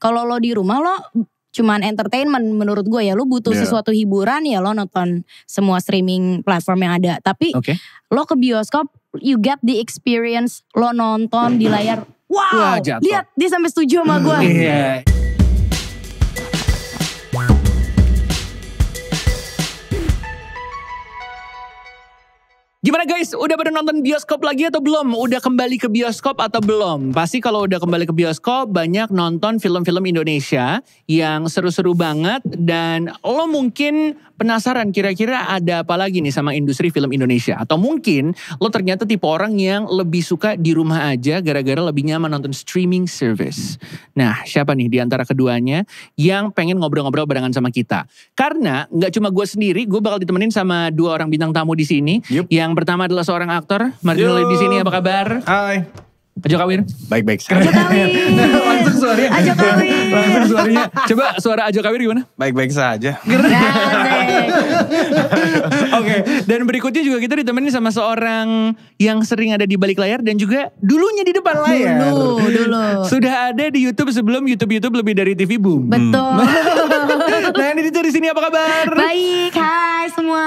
kalau lo di rumah lo cuman entertainment menurut gue ya. Lo butuh sesuatu hiburan ya lo nonton semua streaming platform yang ada. Tapi lo ke bioskop, you get the experience lo nonton di layar. Wow, lihat dia sampai setuju sama gue. Iya. Gimana guys, udah pada nonton bioskop lagi atau belum? Udah kembali ke bioskop atau belum? Pasti kalau udah kembali ke bioskop banyak nonton film-film Indonesia yang seru-seru banget. Dan lo mungkin penasaran kira-kira ada apa lagi nih sama industri film Indonesia. Atau mungkin lo ternyata tipe orang yang lebih suka di rumah aja gara-gara lebih nyaman nonton streaming service. Nah siapa nih di antara keduanya yang pengen ngobrol-ngobrol barengan sama kita? Karena gak cuma gue sendiri, gue bakal ditemenin sama dua orang bintang tamu di sini. Yang pertama adalah seorang aktor, Martinelli di sini, apa kabar? Hai. Ajo Kawir. Baik-baik Ajo Kawir. Langsung suaranya. Ajo Kawir. Langsung suaranya. Coba suara Ajo Kawir gimana? Baik-baik saja. Oke, dan berikutnya juga kita ditemenin sama seorang yang sering ada di balik layar dan juga dulunya di depan layar. Dulu. Sudah ada di YouTube sebelum YouTube lebih dari TV Boom. Betul. Nah ini di sini apa kabar? Baik, hai semua.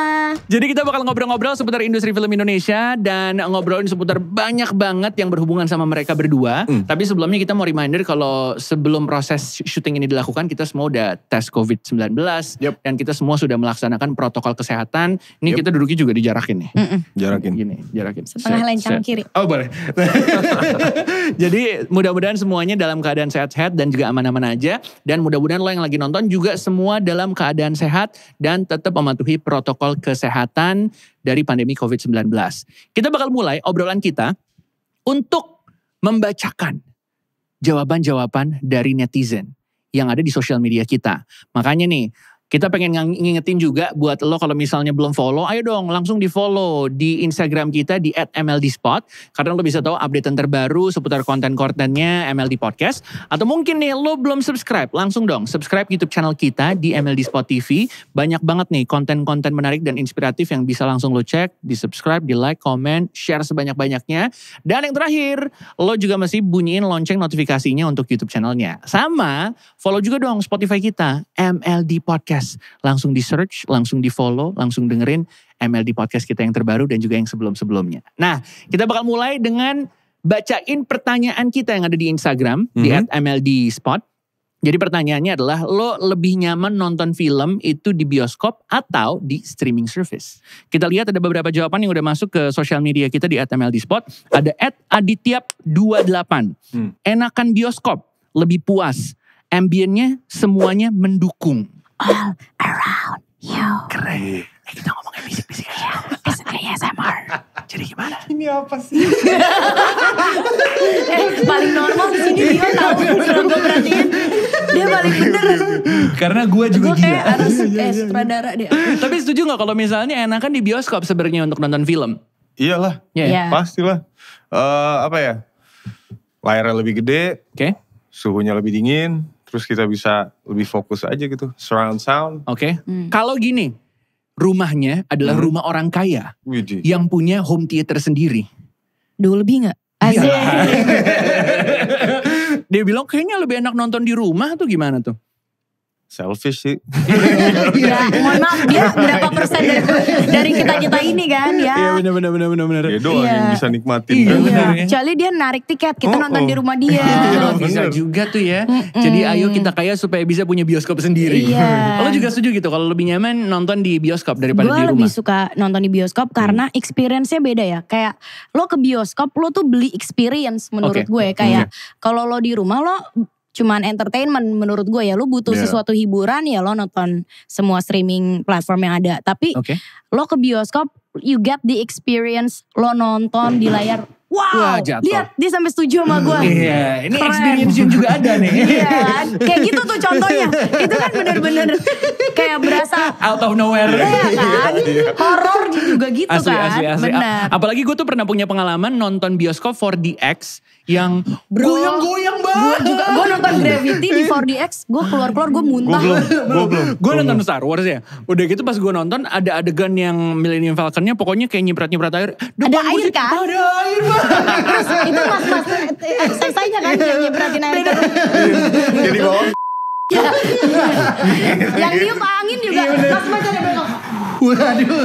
Jadi kita bakal ngobrol-ngobrol seputar industri film Indonesia dan ngobrolin seputar banyak banget yang berhubungan sama mereka berdua. Tapi sebelumnya kita mau reminder kalau sebelum proses syuting ini dilakukan kita semua udah tes COVID-19 dan kita semua sudah melaksanakan protokol kesehatan. Ini kita duduknya juga dijarakin nih. Jarakin. Gini, jarakin. Setengah lencang kiri. Oh boleh. Jadi mudah-mudahan semuanya dalam keadaan sehat-sehat dan juga aman-aman aja. Dan mudah-mudahan lo yang lagi nonton juga semua dalam keadaan sehat dan tetap mematuhi protokol kesehatan dari pandemi COVID-19. Kita bakal mulai obrolan kita untuk membacakan jawaban-jawaban dari netizen yang ada di sosial media kita. Makanya nih, kita pengen ngingetin juga buat lo kalau misalnya belum follow, ayo dong langsung di follow di Instagram kita di @mldspot. Karena lo bisa tahu update terbaru seputar konten-kontennya MLD Podcast. Atau mungkin nih lo belum subscribe, langsung dong subscribe YouTube channel kita di MLD Spot TV. Banyak banget nih konten-konten menarik dan inspiratif yang bisa langsung lo cek, di subscribe, di like, comment, share sebanyak-banyaknya. Dan yang terakhir, lo juga mesti bunyiin lonceng notifikasinya untuk YouTube channelnya. Sama, follow juga dong Spotify kita, MLD Podcast. Langsung di search, langsung di follow, langsung dengerin MLD Podcast kita yang terbaru dan juga yang sebelum-sebelumnya. Nah, kita bakal mulai dengan bacain pertanyaan kita yang ada di Instagram di @mldspot. Jadi pertanyaannya adalah, lo lebih nyaman nonton film itu di bioskop atau di streaming service? Kita lihat ada beberapa jawaban yang udah masuk ke sosial media kita di @mldspot. Ada @aditiap28. Enakan bioskop, lebih puas. Ambiennya semuanya mendukung. All around you. Keren. Kita ngomongin bisik-bisik aja. ASMR. Jadi gimana? Ini apa sih? Paling normal di sini dia tahu kalau gue perhatiin dia paling bener. Karena gue juga Gue kayak gila. harus sutradara dia. Tapi setuju gak kalau misalnya enakan di bioskop sebenarnya untuk nonton film? Iyalah, Iya. pastilah. Apa ya? Layarnya lebih gede, Oke. suhunya lebih dingin, terus kita bisa lebih fokus aja gitu. Surround sound. Oke. Kalau gini, rumahnya adalah rumah orang kaya Widih. yang punya home theater sendiri. Duh lebih gak? Asik. Dia bilang kayaknya lebih enak nonton di rumah tuh gimana tuh? Selfish sih. Ya mohon maaf dia berapa persen dari kita ini kan ya. Iya benar. Dia doang yang bisa nikmatin. Iya, kan? benar. ya. Kecuali dia narik tiket kita nonton di rumah dia. Oh, bisa juga tuh ya. Jadi ayo kita kaya supaya bisa punya bioskop sendiri. Iya. Lo juga setuju gitu kalau lebih nyaman nonton di bioskop daripada Gue di rumah? lebih suka nonton di bioskop karena experience-nya beda ya. Kayak lo ke bioskop lo tuh beli experience menurut Oke. gue. Kayak kalau lo di rumah lo cuman entertainment menurut gue ya. Lo butuh sesuatu hiburan ya lo nonton semua streaming platform yang ada. Tapi Oke. lo ke bioskop you get the experience lo nonton di layar. Wah, Wow, jatuh. lihat dia sampai setuju sama gue. Iya, ini Keren. experience yang juga ada nih. Iya, kayak gitu tuh contohnya. Itu kan bener-bener kayak berasa Out of nowhere. iya kan. Horor juga gitu Asli. kan. Benar. Apalagi gue tuh pernah punya pengalaman nonton bioskop 4DX yang goyang-goyang banget. Gue nonton Gravity di 4DX, gue keluar-keluar gue muntah. Gue nonton Star Wars ya. Udah gitu pas gue nonton ada adegan yang Millennium Falcon-nya pokoknya kayak nyiprat-nyiprat air. Ada air kan? Ada air banget. Terus itu mas-mas exercise-nya kan yang nyipratin air. Jadi bawah. Yang niup angin juga mas-mas ada belakang. Waduh.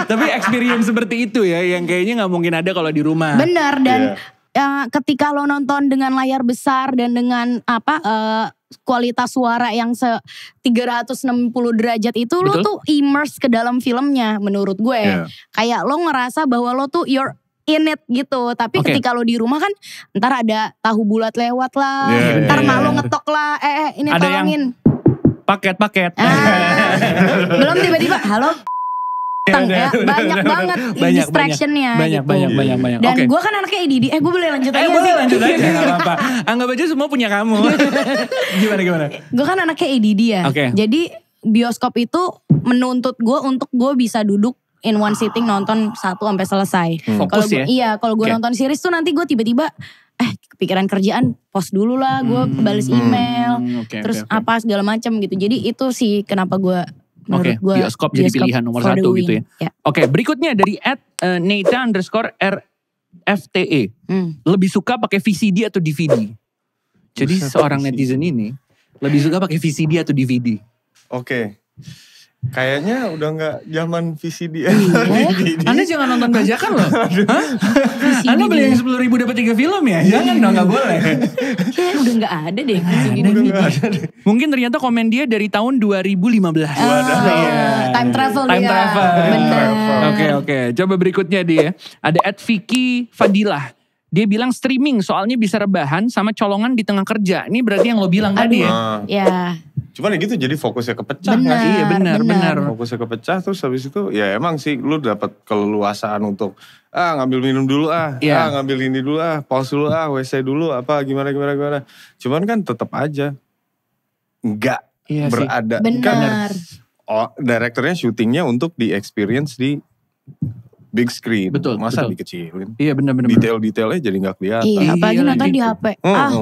Tapi experience seperti itu ya yang kayaknya gak mungkin ada kalau di rumah. Benar dan ketika lo nonton dengan layar besar dan dengan kualitas suara yang 360 derajat itu, betul, lo tuh immerse ke dalam filmnya menurut gue. Kayak lo ngerasa bahwa lo tuh you're in it gitu. Tapi ketika lo di rumah kan ntar ada tahu bulat lewat lah, ntar malu ngetok lah, ini ada tolongin. Paket. Belum tiba-tiba, halo. Banyak banget distraction-nya banyak. Dan gue kan anaknya ADD. Gue boleh lanjut aja boleh lanjut aja, gak apa-apa. Anggap aja semua punya kamu. Gimana? Gue kan anaknya ADD ya. Jadi bioskop itu menuntut gue untuk gue bisa duduk in one sitting nonton 1 sampai selesai. Fokus ya? Iya, kalau gue nonton series tuh nanti gue tiba-tiba kepikiran kerjaan, pause dulu lah, gue bales email, terus apa segala macam gitu. Jadi itu sih kenapa gue menurut gue bioskop jadi pilihan nomor 1 gitu ya. Berikutnya dari @Neita_RFTE. Lebih suka pakai VCD atau DVD? Jadi seorang netizen ini lebih suka pakai VCD atau DVD? Kayaknya udah gak zaman VCD ya. Anda jangan nonton bajakan loh. Anda beli yang 10.000 dapat 3 film ya? Jangan dong, gak boleh. Kayaknya udah gak ada deh VCD dan DVD. Mungkin ternyata komen dia dari tahun 2015. Time travel dia. Benar. Oke. Coba berikutnya dia. Ada @Vicky Fadilah. Dia bilang streaming soalnya bisa rebahan sama colongan di tengah kerja. Ini berarti yang lo bilang tadi ya? Iya. Cuman ya gitu jadi fokusnya kepecah. Benar. Fokusnya kepecah terus habis itu ya emang sih lu dapat keleluasaan untuk ngambil minum dulu ngambil ini dulu pause dulu WC dulu apa gimana. Cuman kan tetap aja enggak berada. Benar. Direkturnya syutingnya untuk di experience di big screen. Masa betul. dikecilin. Iya benar. Detail-detailnya jadi gak kelihatan. Iya, apalagi nonton di HP.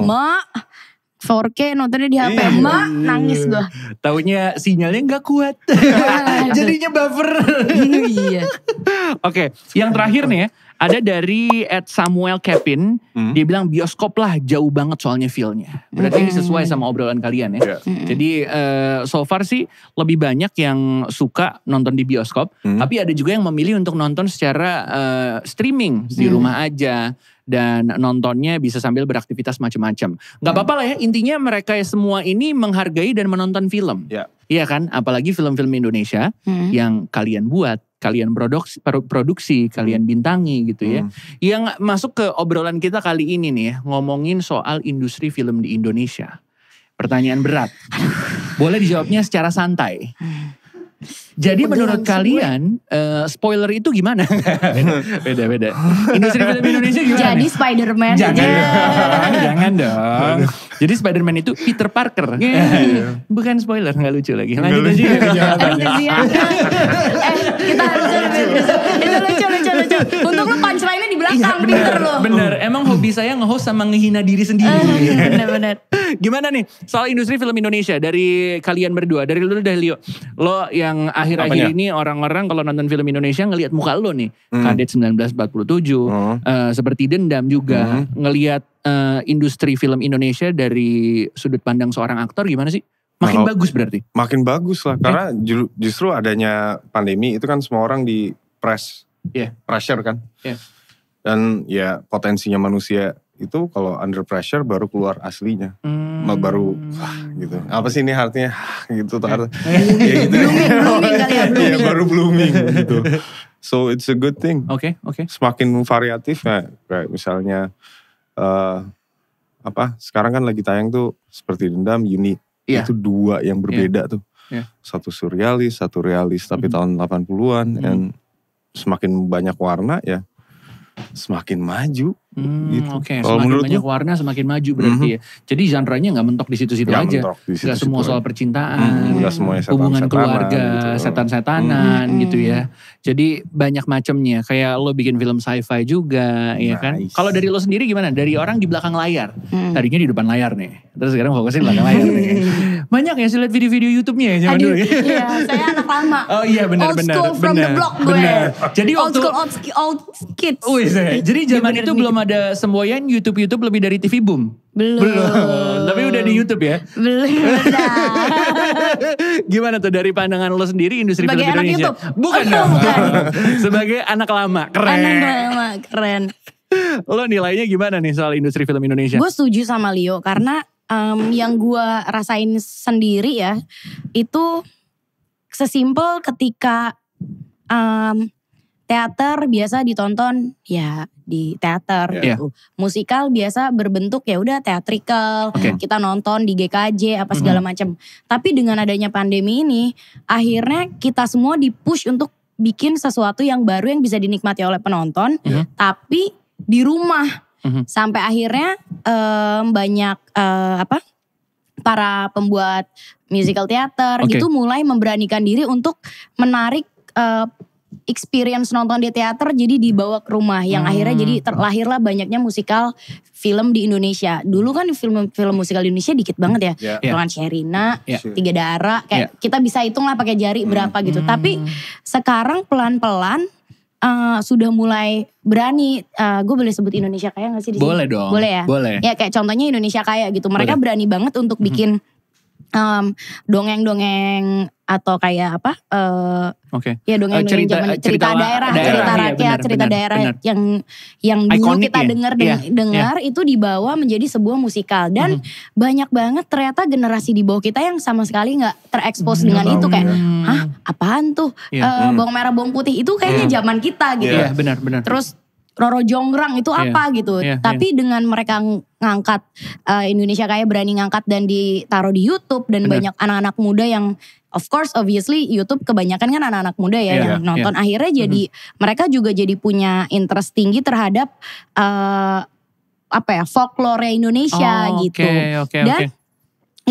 Mak 4K nontonnya di HP. Mak nangis gue. Taunya sinyalnya gak kuat. Jadinya buffer. Iya. Oke, yang terakhir nih ya. Ada dari @Samuel Kevin, dia bilang bioskop lah jauh banget soalnya feel-nya. Berarti ini sesuai sama obrolan kalian ya. Jadi so far sih lebih banyak yang suka nonton di bioskop. Tapi ada juga yang memilih untuk nonton secara streaming di rumah aja. Dan nontonnya bisa sambil beraktivitas macam-macam. Gak apa-apa lah ya, intinya mereka semua ini menghargai dan menonton film. Iya kan, apalagi film-film Indonesia yang kalian buat. Kalian produksi, kalian bintangi gitu ya. Yang masuk ke obrolan kita kali ini nih ya, ngomongin soal industri film di Indonesia. Pertanyaan berat. Boleh dijawabnya secara santai. Jadi menurut kalian spoiler itu gimana? Beda. Industri film Indonesia gimana? Jadi Spider-Man. Jangan dong. Jadi Spider-Man itu Peter Parker. Bukan spoiler, gak lucu lagi. Lanjut aja. Kita harus itu lucu. Untuk lu punchline-nya di belakang, pinter lo. Bener, emang hobi saya nge-host sama ngehina diri sendiri. Bener. Gimana nih soal industri film Indonesia dari kalian berdua, dari lu dan Leo. Lo yang akhir-akhir ini orang-orang kalau nonton film Indonesia ngelihat muka lo nih. Kadet 1947, seperti Dendam juga. Ngelihat industri film Indonesia dari sudut pandang seorang aktor gimana sih? Makin bagus berarti? Makin bagus lah, karena justru adanya pandemi itu kan semua orang di pressure kan. Dan ya potensinya manusia itu kalau under pressure baru keluar aslinya. Baru gitu. Apa sih ini artinya? Gitu. Blooming. Baru blooming gitu. So it's a good thing. Oke. Semakin variatif kayak misalnya sekarang kan lagi tayang tuh seperti Dendam, Uni. Itu 2 yang berbeda tuh. Satu surrealis, satu realis tapi tahun 80-an. Dan semakin banyak warna ya semakin maju. Oke. Semakin banyak warna semakin maju berarti ya. Jadi genre-nya gak mentok di situ-situ aja. Gak semua soal percintaan, hubungan keluarga, setan-setanan gitu ya. Jadi banyak macamnya. Kayak lo bikin film sci-fi juga ya kan. Kalau dari lo sendiri gimana? Dari orang di belakang layar. Tadinya di depan layar nih. Terus sekarang fokusnya di belakang layar nih. Banyak ya sih lihat video-video YouTube-nya ya zaman dulu ya. Iya, saya anak lama. Oh iya benar. Old school from the block gue. Jadi old school, old kids. Jadi zaman itu belum ada semboyan YouTube lebih dari TV Boom. Belum. Tapi udah di YouTube ya. Belum. Gimana tuh dari pandangan lo sendiri industri film Indonesia? Bukan dong. Sebagai anak lama, keren. Anak lama, keren. Lo nilainya gimana nih soal industri film Indonesia? Gue setuju sama Leo karena yang gue rasain sendiri ya itu sesimpel ketika teater biasa ditonton ya di teater gitu. Musikal biasa berbentuk ya udah teatrikal, kita nonton di GKJ apa segala macam. Tapi dengan adanya pandemi ini akhirnya kita semua dipush untuk bikin sesuatu yang baru yang bisa dinikmati oleh penonton tapi di rumah. Sampai akhirnya banyak para pembuat musical teater gitu mulai memberanikan diri untuk menarik experience nonton di teater jadi dibawa ke rumah yang akhirnya jadi terlahirlah banyaknya musikal film di Indonesia. Dulu kan film musikal di Indonesia dikit banget ya. Dengan Sherina, Tiga Dara, kayak kita bisa hitung lah pakai jari berapa gitu. Tapi sekarang pelan-pelan sudah mulai berani, gue boleh sebut Indonesia Kaya gak sih di sini? Boleh dong. Boleh ya? Boleh. Ya kayak contohnya Indonesia Kaya gitu. Mereka berani banget untuk bikin dongeng-dongeng atau kayak apa? Ya dongeng-dongeng cerita daerah, cerita rakyat, cerita daerah yang dulu kita dengar itu dibawa menjadi sebuah musikal dan banyak banget ternyata generasi di bawah kita yang sama sekali nggak terekspos dengan itu kayak, hah apaan tuh bawang merah bawang putih itu kayaknya zaman kita gitu. Iya benar. Terus Roro Jonggrang itu apa gitu. Tapi dengan mereka ngangkat Indonesia Kaya berani ngangkat dan ditaruh di YouTube dan banyak anak-anak muda yang of course obviously YouTube kebanyakan kan anak-anak muda ya yang nonton akhirnya jadi mereka juga jadi punya interest tinggi terhadap folklore Indonesia gitu. Dan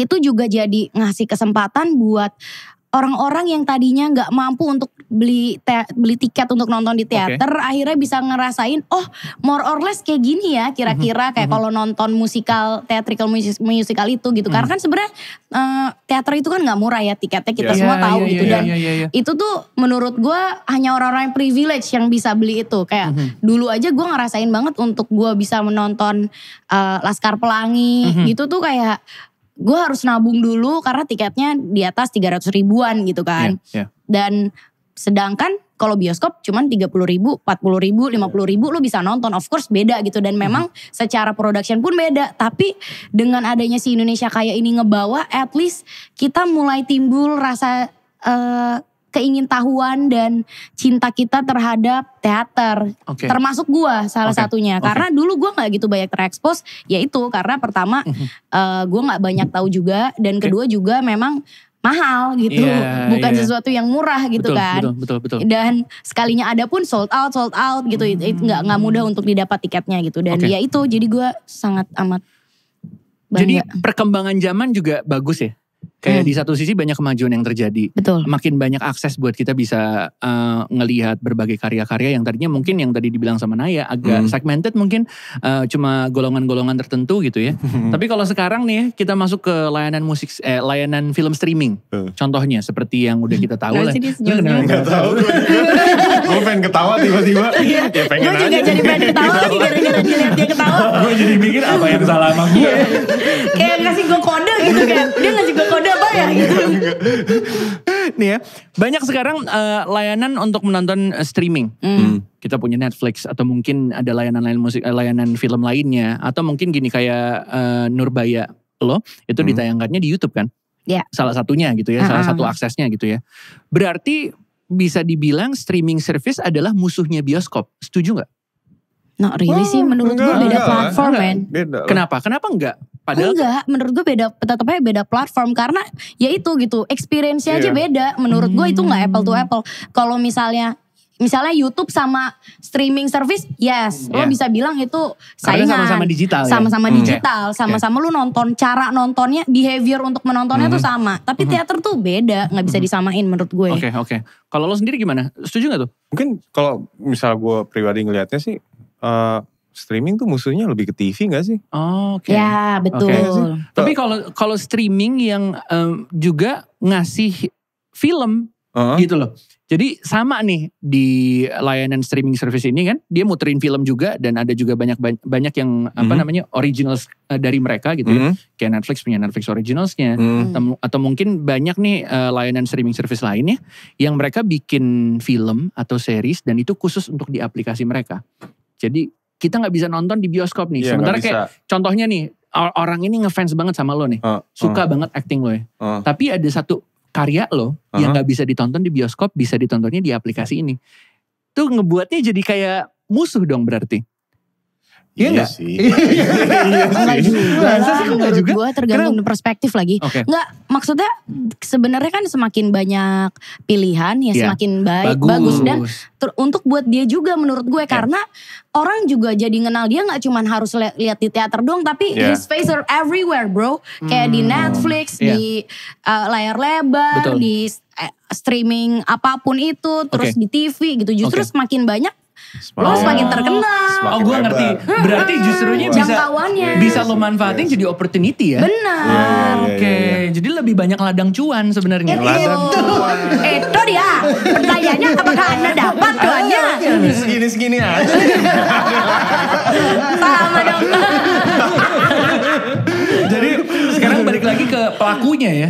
itu juga jadi ngasih kesempatan buat orang-orang yang tadinya gak mampu untuk beli tiket untuk nonton di teater akhirnya bisa ngerasain more or less kayak gini ya kira-kira kayak kalau nonton musikal theatrical musical itu gitu karena kan sebenarnya teater itu kan gak murah ya tiketnya kita semua tahu gitu dan itu tuh menurut gue hanya orang-orang yang privilege yang bisa beli itu kayak dulu aja gue ngerasain banget untuk gue bisa menonton Laskar Pelangi gitu tuh kayak gue harus nabung dulu karena tiketnya di atas 300 ribuan gitu kan. Dan sedangkan kalau bioskop cuman 30 ribu, 40 ribu, 50 ribu lu bisa nonton. Of course beda gitu dan memang secara production pun beda. Tapi dengan adanya si Indonesia Kaya ini ngebawa at least kita mulai timbul rasa keingintahuan dan cinta kita terhadap teater. Termasuk gue salah satunya. Karena dulu gue gak gitu banyak terekspos. Yaitu karena pertama gue gak banyak tahu juga. Dan kedua juga memang mahal gitu. Bukan sesuatu yang murah gitu kan. Betul. Dan sekalinya ada pun sold out gitu. Gak mudah untuk didapat tiketnya gitu. Dan ya itu jadi gue sangat amat bangga. Jadi perkembangan zaman juga bagus ya? Kayak di satu sisi banyak kemajuan yang terjadi. Betul. Makin banyak akses buat kita bisa ngelihat berbagai karya-karya yang tadinya mungkin yang tadi dibilang sama Naya agak segmented mungkin cuma golongan-golongan tertentu gitu ya. Tapi kalau sekarang nih kita masuk ke layanan film streaming. Contohnya seperti yang udah kita tahu lah. Gak tahu. Gue pengen ketawa tiba-tiba. Ya pengen aja. Gue juga jadi pengen ketawa lagi gara-gara dilihat dia ketawa. Gue jadi mikir apa yang salah sama gue. Kayak ngasih gue kode gitu kan. Dia ngasih gue kode apa ya gitu. Nih ya, banyak sekarang layanan untuk menonton streaming. Kita punya Netflix atau mungkin ada layanan film lainnya atau mungkin gini kayak Nurbaya lo itu ditayangkannya di YouTube kan? Salah satunya gitu ya, salah satu aksesnya gitu ya. Berarti bisa dibilang streaming service adalah musuhnya bioskop. Setuju gak? Not really sih, menurut gue beda platform men. Kenapa enggak? Padahal enggak, menurut gue tetapnya beda platform karena ya itu gitu, experience-nya aja beda. Menurut gue itu gak apple to apple. Kalau misalnya misalnya YouTube sama streaming service, yes, lo bisa bilang itu saingan. Karena sama-sama digital. Sama-sama digital, sama-sama lu nonton, cara nontonnya, behavior untuk menontonnya tuh sama. Tapi teater tuh beda, nggak bisa disamain menurut gue. Oke. Kalau lo sendiri gimana? Setuju gak tuh? Mungkin kalau misal gue pribadi ngelihatnya sih, streaming tuh musuhnya lebih ke TV gak sih? Oke. Ya betul. Tapi kalau streaming yang juga ngasih film gitu loh. Jadi sama nih di layanan streaming service ini kan, dia muterin film juga dan ada juga banyak yang originals dari mereka gitu ya. Kayak Netflix punya Netflix originalsnya, atau mungkin banyak nih layanan streaming service lainnya yang mereka bikin film atau series dan itu khusus untuk di aplikasi mereka. Jadi kita nggak bisa nonton di bioskop nih. Sementara kayak contohnya nih, orang ini ngefans banget sama lo nih, suka banget acting lo ya. Tapi ada satu karya lo yang gak bisa ditonton di bioskop, bisa ditontonnya di aplikasi ini. Tuh ngebuatnya jadi kayak musuh dong berarti. Iya sih. Enggak juga. Gue tergantung perspektif lagi. Enggak, maksudnya sebenarnya kan semakin banyak pilihan ya semakin bagus. Dan untuk buat dia juga menurut gue. Karena orang juga jadi ngenal dia gak cuma harus lihat di teater doang. Tapi his face are everywhere bro. Kayak di Netflix, di layar lebar, di streaming apapun itu. Terus di TV gitu. Justru semakin banyak lo semakin terkenal. Gue ngerti. Berarti justrunya bisa lo manfaatin jadi opportunity ya. Benar. Oke. Jadi lebih banyak ladang cuan sebenarnya. Itu dia. Pertanyaannya apakah Anda dapat cuannya? Segini aja. Sama dong. Jadi sekarang balik lagi ke pelakunya ya.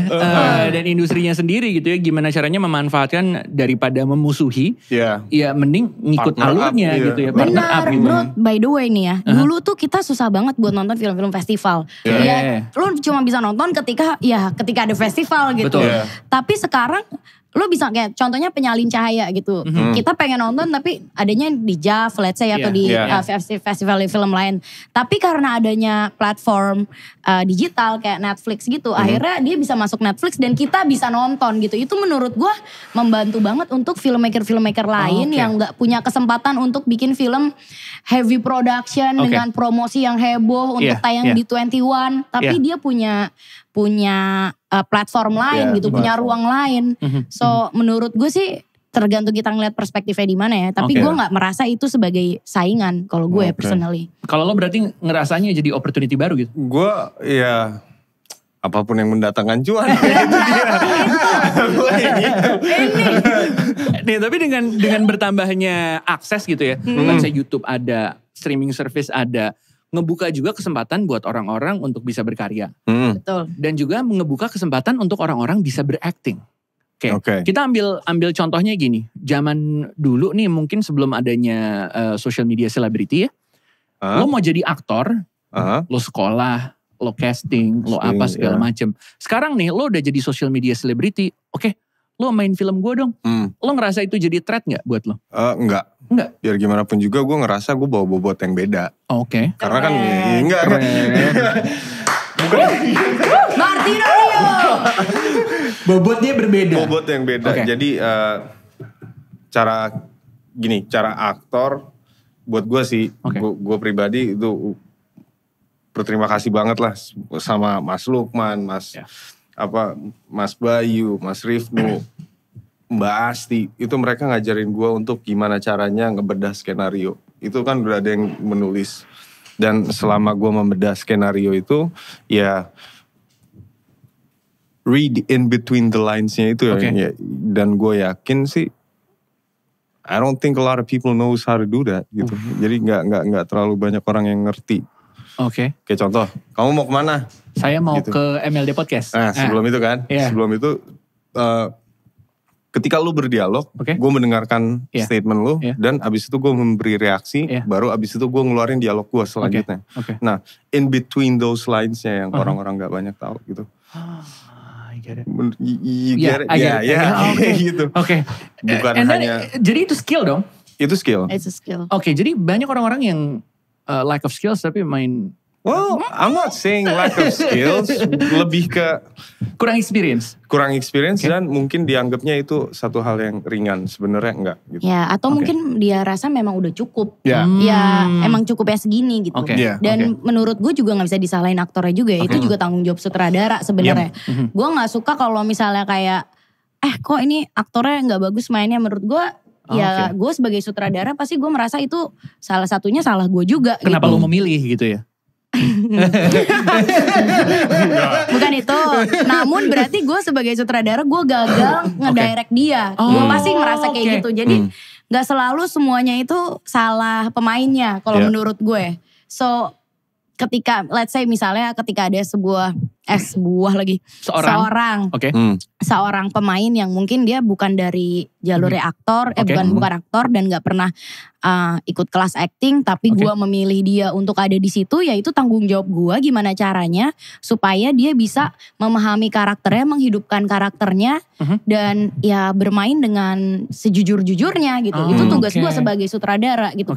Dan industrinya sendiri gitu ya. Gimana caranya memanfaatkan daripada memusuhi. Ya mending ngikut alurnya gitu ya. Benar bro. By the way nih ya. Dulu tuh kita susah banget buat nonton film-film festival. Lo cuma bisa nonton ketika ada festival gitu. Tapi sekarang lo bisa kayak contohnya Penyalin Cahaya gitu. Kita pengen nonton tapi adanya di JAV let's say atau di festival film lain. Tapi karena adanya platform digital kayak Netflix gitu. Akhirnya dia bisa masuk Netflix dan kita bisa nonton gitu. Itu menurut gue membantu banget untuk filmmaker lain yang gak punya kesempatan untuk bikin film heavy production dengan promosi yang heboh untuk tayang di 21. Tapi dia punya platform lain gitu, punya ruang lain. So menurut gue sih tergantung kita ngeliat perspektifnya di mana ya. Tapi gue nggak merasa itu sebagai saingan kalau gue personally. Kalau lo berarti ngerasanya jadi opportunity baru gitu? Gue ya apapun yang mendatangkan cuan. Nih tapi dengan bertambahnya akses gitu ya, let's say YouTube ada, streaming service ada, ngebuka juga kesempatan buat orang-orang untuk bisa berkarya. Betul. Dan juga ngebuka kesempatan untuk orang-orang bisa berakting. Oke. Kita ambil contohnya gini. Zaman dulu nih mungkin sebelum adanya social media celebrity ya. Lo mau jadi aktor, lo sekolah, lo casting, lo apa segala macem. Sekarang nih lo udah jadi social media celebrity. Oke, lo main film gue dong. Lo ngerasa itu jadi threat gak buat lo? Enggak. Biar gimana pun juga gue ngerasa gue bawa bobot yang beda. Oke. Karena kan enggak. Martina Rio. Bobotnya berbeda. Bobot yang beda. Jadi cara aktor buat gue sih, gue pribadi itu berterima kasih banget lah sama Mas Lukman, Mas Bayu, Mas Rifnu, Mbak Asti. Itu mereka ngajarin gue untuk gimana caranya ngebedah skenario. Itu kan udah ada yang menulis. Dan selama gue membedah skenario itu, ya read in between the lines-nya itu ya. Dan gue yakin sih, I don't think a lot of people knows how to do that gitu. Jadi nggak terlalu banyak orang yang ngerti. Kayak contoh, kamu mau kemana? Saya mau ke MLD Podcast. Nah sebelum itu kan, sebelum itu ketika lu berdialog, gue mendengarkan statement lu, dan abis itu gue memberi reaksi, baru abis itu gue ngeluarin dialog gue selanjutnya. Nah, in between those lines-nya yang orang-orang gak banyak tahu gitu. You get it? Gitu. Bukan hanya... Jadi itu skill dong? Itu skill. It's a skill. Jadi banyak orang-orang yang lack of skills tapi main Well, I'm not saying lack of skills, lebih ke kurang experience dan mungkin dianggapnya itu satu hal yang ringan, sebenarnya enggak gitu. Ya, atau mungkin dia rasa memang udah cukup. Ya, emang cukupnya segini gitu. Dan menurut gue juga gak bisa disalahin aktornya juga ya. Itu juga tanggung jawab sutradara sebenarnya. Gue gak suka kalau misalnya kayak, kok ini aktornya gak bagus mainnya. Menurut gue, gue sebagai sutradara pasti gue merasa itu salah satunya salah gue juga. Kenapa lo memilih gitu ya? Bukan itu. Namun berarti gue sebagai sutradara gue gagal ngedirect dia. Gue pasti merasa kayak gitu. Jadi gak selalu semuanya itu salah pemainnya kalau menurut gue. So ketika let's say misalnya ketika ada seorang pemain yang mungkin dia bukan dari jalurnya aktor, bukan aktor dan gak pernah ikut kelas acting, tapi gue memilih dia untuk ada di situ, ya itu tanggung jawab gue gimana caranya supaya dia bisa memahami karakternya, menghidupkan karakternya dan ya bermain dengan sejujur-jujurnya gitu. Itu tugas gue sebagai sutradara gitu.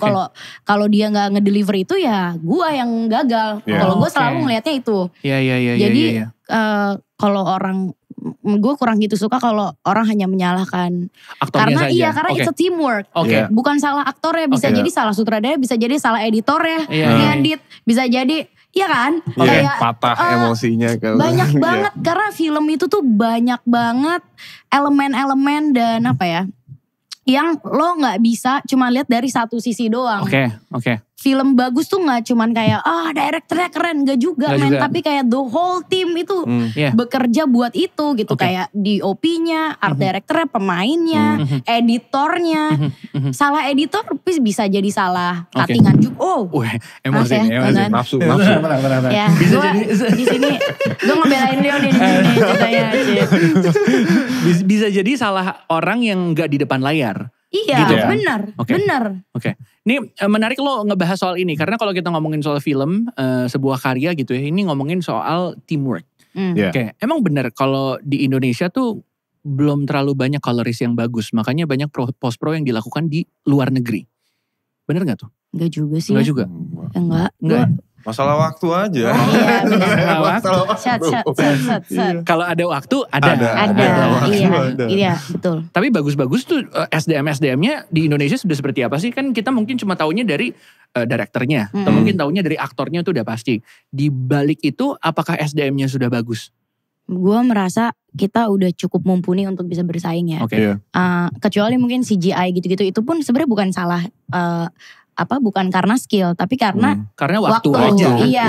Kalau dia nggak ngedeliver itu ya gue yang gagal. Kalau gue selalu ngelihatnya itu. Jadi kalau orang, gue kurang gitu suka kalau orang hanya menyalahkan aktornya saja. Karena it's a teamwork. Bukan salah aktornya, bisa jadi salah sutradara, bisa jadi salah editornya, ngedit, bisa jadi kan? Kayak patah emosinya. Banyak banget karena film itu tuh banyak banget elemen-elemen dan yang lo nggak bisa cuma lihat dari satu sisi doang. Film bagus tuh nggak cuman kayak directornya keren, gak juga tapi kayak the whole team itu bekerja buat itu gitu. Kayak DOP-nya, art directornya, pemainnya, editornya. Salah editor bisa jadi salah cuttingan juga. Emosi. Nafsu. Ya, di sini gue ngebelain Leo di sini ceritanya. Bisa jadi salah orang yang nggak di depan layar. Iya, gitu. Benar. Ini menarik lo ngebahas soal ini. Karena kalau kita ngomongin soal film, sebuah karya gitu ya. Ini ngomongin soal teamwork. Emang benar kalau di Indonesia tuh belum terlalu banyak coloris yang bagus. Makanya banyak post-pro yang dilakukan di luar negeri. Bener gak tuh? Enggak juga sih. Enggak juga? Enggak. Masalah waktu aja. Iya benar. Shut. Kalau ada waktu ada. Iya betul. Tapi bagus-bagus tuh SDM-nya di Indonesia sudah seperti apa sih? Kan kita mungkin cuma taunya dari direkturnya. Atau mungkin taunya dari aktornya tuh udah pasti. Di balik itu apakah SDM-nya sudah bagus? Gue merasa kita udah cukup mumpuni untuk bisa bersaing ya. Kecuali mungkin CGI gitu-gitu. Itu pun sebenarnya bukan salah... bukan karena skill tapi karena waktu aja. Iya.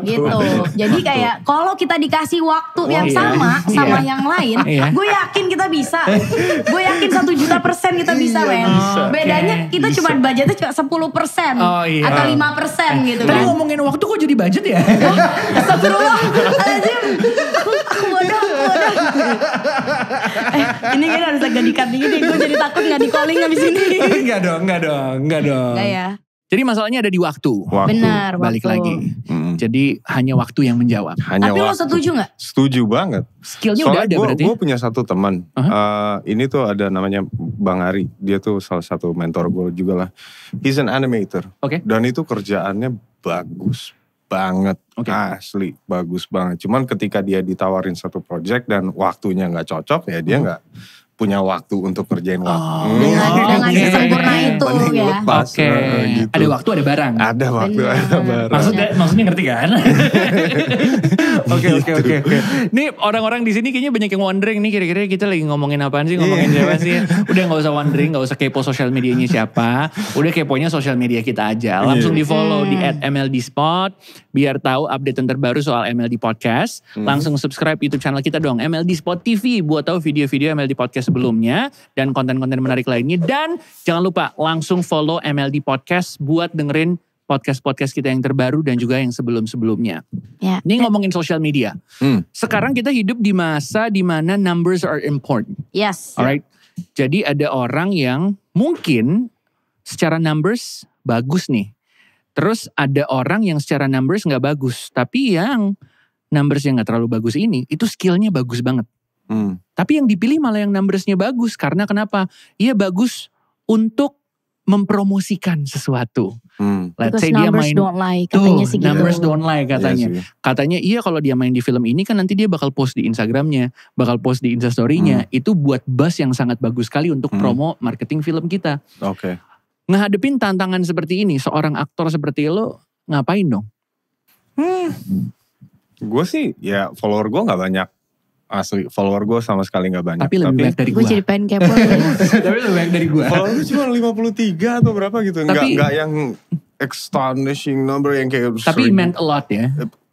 Gitu. Jadi kayak kalau kita dikasih waktu yang sama yang lain, gue yakin kita bisa. Gue yakin 1.000.000% kita bisa, men. Bedanya kita cuma budgetnya cuma 10% atau 5% gitu kan. Tadi ngomongin waktu kok jadi budget ya? Astagfirullahaladzim. Aku bodoh. Ini kan harus agak di-cut dikit nih. Gue jadi takut gak di-calling abis ini. Enggak dong. Enggak ya. Jadi masalahnya ada di waktu. Benar, balik lagi. Jadi hanya waktu yang menjawab. Tapi lo setuju gak? Setuju banget. Skillnya udah ada berarti. Gue punya satu teman. Ini tuh ada namanya Bang Ari. Dia tuh salah satu mentor gue juga lah. He's an animator. Dan itu kerjaannya bagus banget. Asli bagus banget. Cuman ketika dia ditawarin satu project dan waktunya gak cocok ya dia gak punya waktu untuk kerjain waktu. Dengan sesempurna itu ya. Gitu. Ada waktu ada barang. Ada waktu ada barang. Maksudnya ngerti kan? Oke. Nih orang-orang di sini kayaknya banyak yang wondering nih kira-kira kita lagi ngomongin apaan sih? Ngomongin siapa sih? Udah gak usah wondering, gak usah kepo sosial medianya siapa. Udah keponya sosial media kita aja. Langsung di follow di @MLDspot biar tahu update terbaru soal MLD Podcast. Langsung subscribe YouTube channel kita dong, MLD Spot TV, buat tahu video-video MLD Podcast sebelumnya dan konten-konten menarik lainnya. Dan jangan lupa langsung follow MLD Podcast buat dengerin podcast-podcast kita yang terbaru dan juga yang sebelum-sebelumnya. Ini ngomongin social media. Sekarang kita hidup di masa di mana numbers are important. Yes. Alright. Jadi ada orang yang mungkin secara numbers bagus nih. Terus ada orang yang secara numbers gak bagus. Tapi yang numbers yang gak terlalu bagus ini, itu skillnya bagus banget. Tapi yang dipilih malah yang numbersnya bagus. Karena kenapa? Ia bagus untuk mempromosikan sesuatu. Let's say dia main don't lie, katanya sih gitu. Numbers don't lie katanya. Katanya iya kalau dia main di film ini kan nanti dia bakal post di Instagramnya, bakal post di Instastory-nya. Itu buat buzz yang sangat bagus sekali untuk promo marketing film kita. Oke. Ngehadepin tantangan seperti ini, seorang aktor seperti lo ngapain dong? Gue sih ya follower gue gak banyak. Asli follower gue sama sekali gak banyak. Tapi lebih banyak dari gue. Gue jadi pengen kepo. Tapi lebih banyak dari gue. Follower gue cuma 53 atau berapa gitu. Gak yang astonishing number yang kayak. Tapi it meant a lot ya.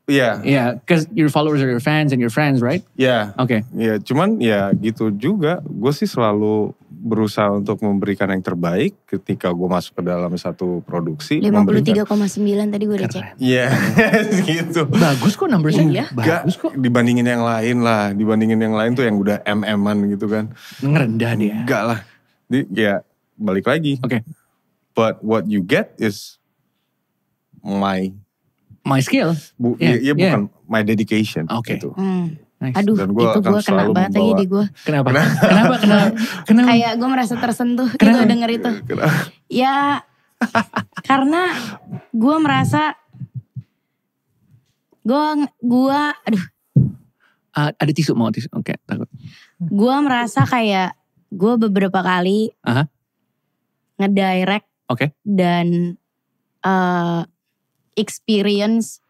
Iya. Yeah, because your followers are your fans and your friends, right? Iya. Oke. Iya, cuman ya gitu juga. Gue sih selalu berusaha untuk memberikan yang terbaik ketika gue masuk ke dalam satu produksi. 53,9 tadi gue udah cek. Iya, gitu. Bagus kok numbersnya. Iya. Bagus kok. Dibandingin yang lain lah. Dibandingin yang lain tuh yang udah MM-an gitu kan. Ngerendah dia. Enggak lah. Ya balik lagi. Oke. But what you get is my skill. Bukan my dedication. Oke. Gitu. Nice. Aduh itu gue kena banget lagi di gue. Kenapa? Kenapa? Kayak gue merasa tersentuh gitu denger itu. Ya karena gue merasa gue aduh. Ada tisu mau tisu? Oke, takut. Gue merasa kayak gue beberapa kali ngedirect dan experience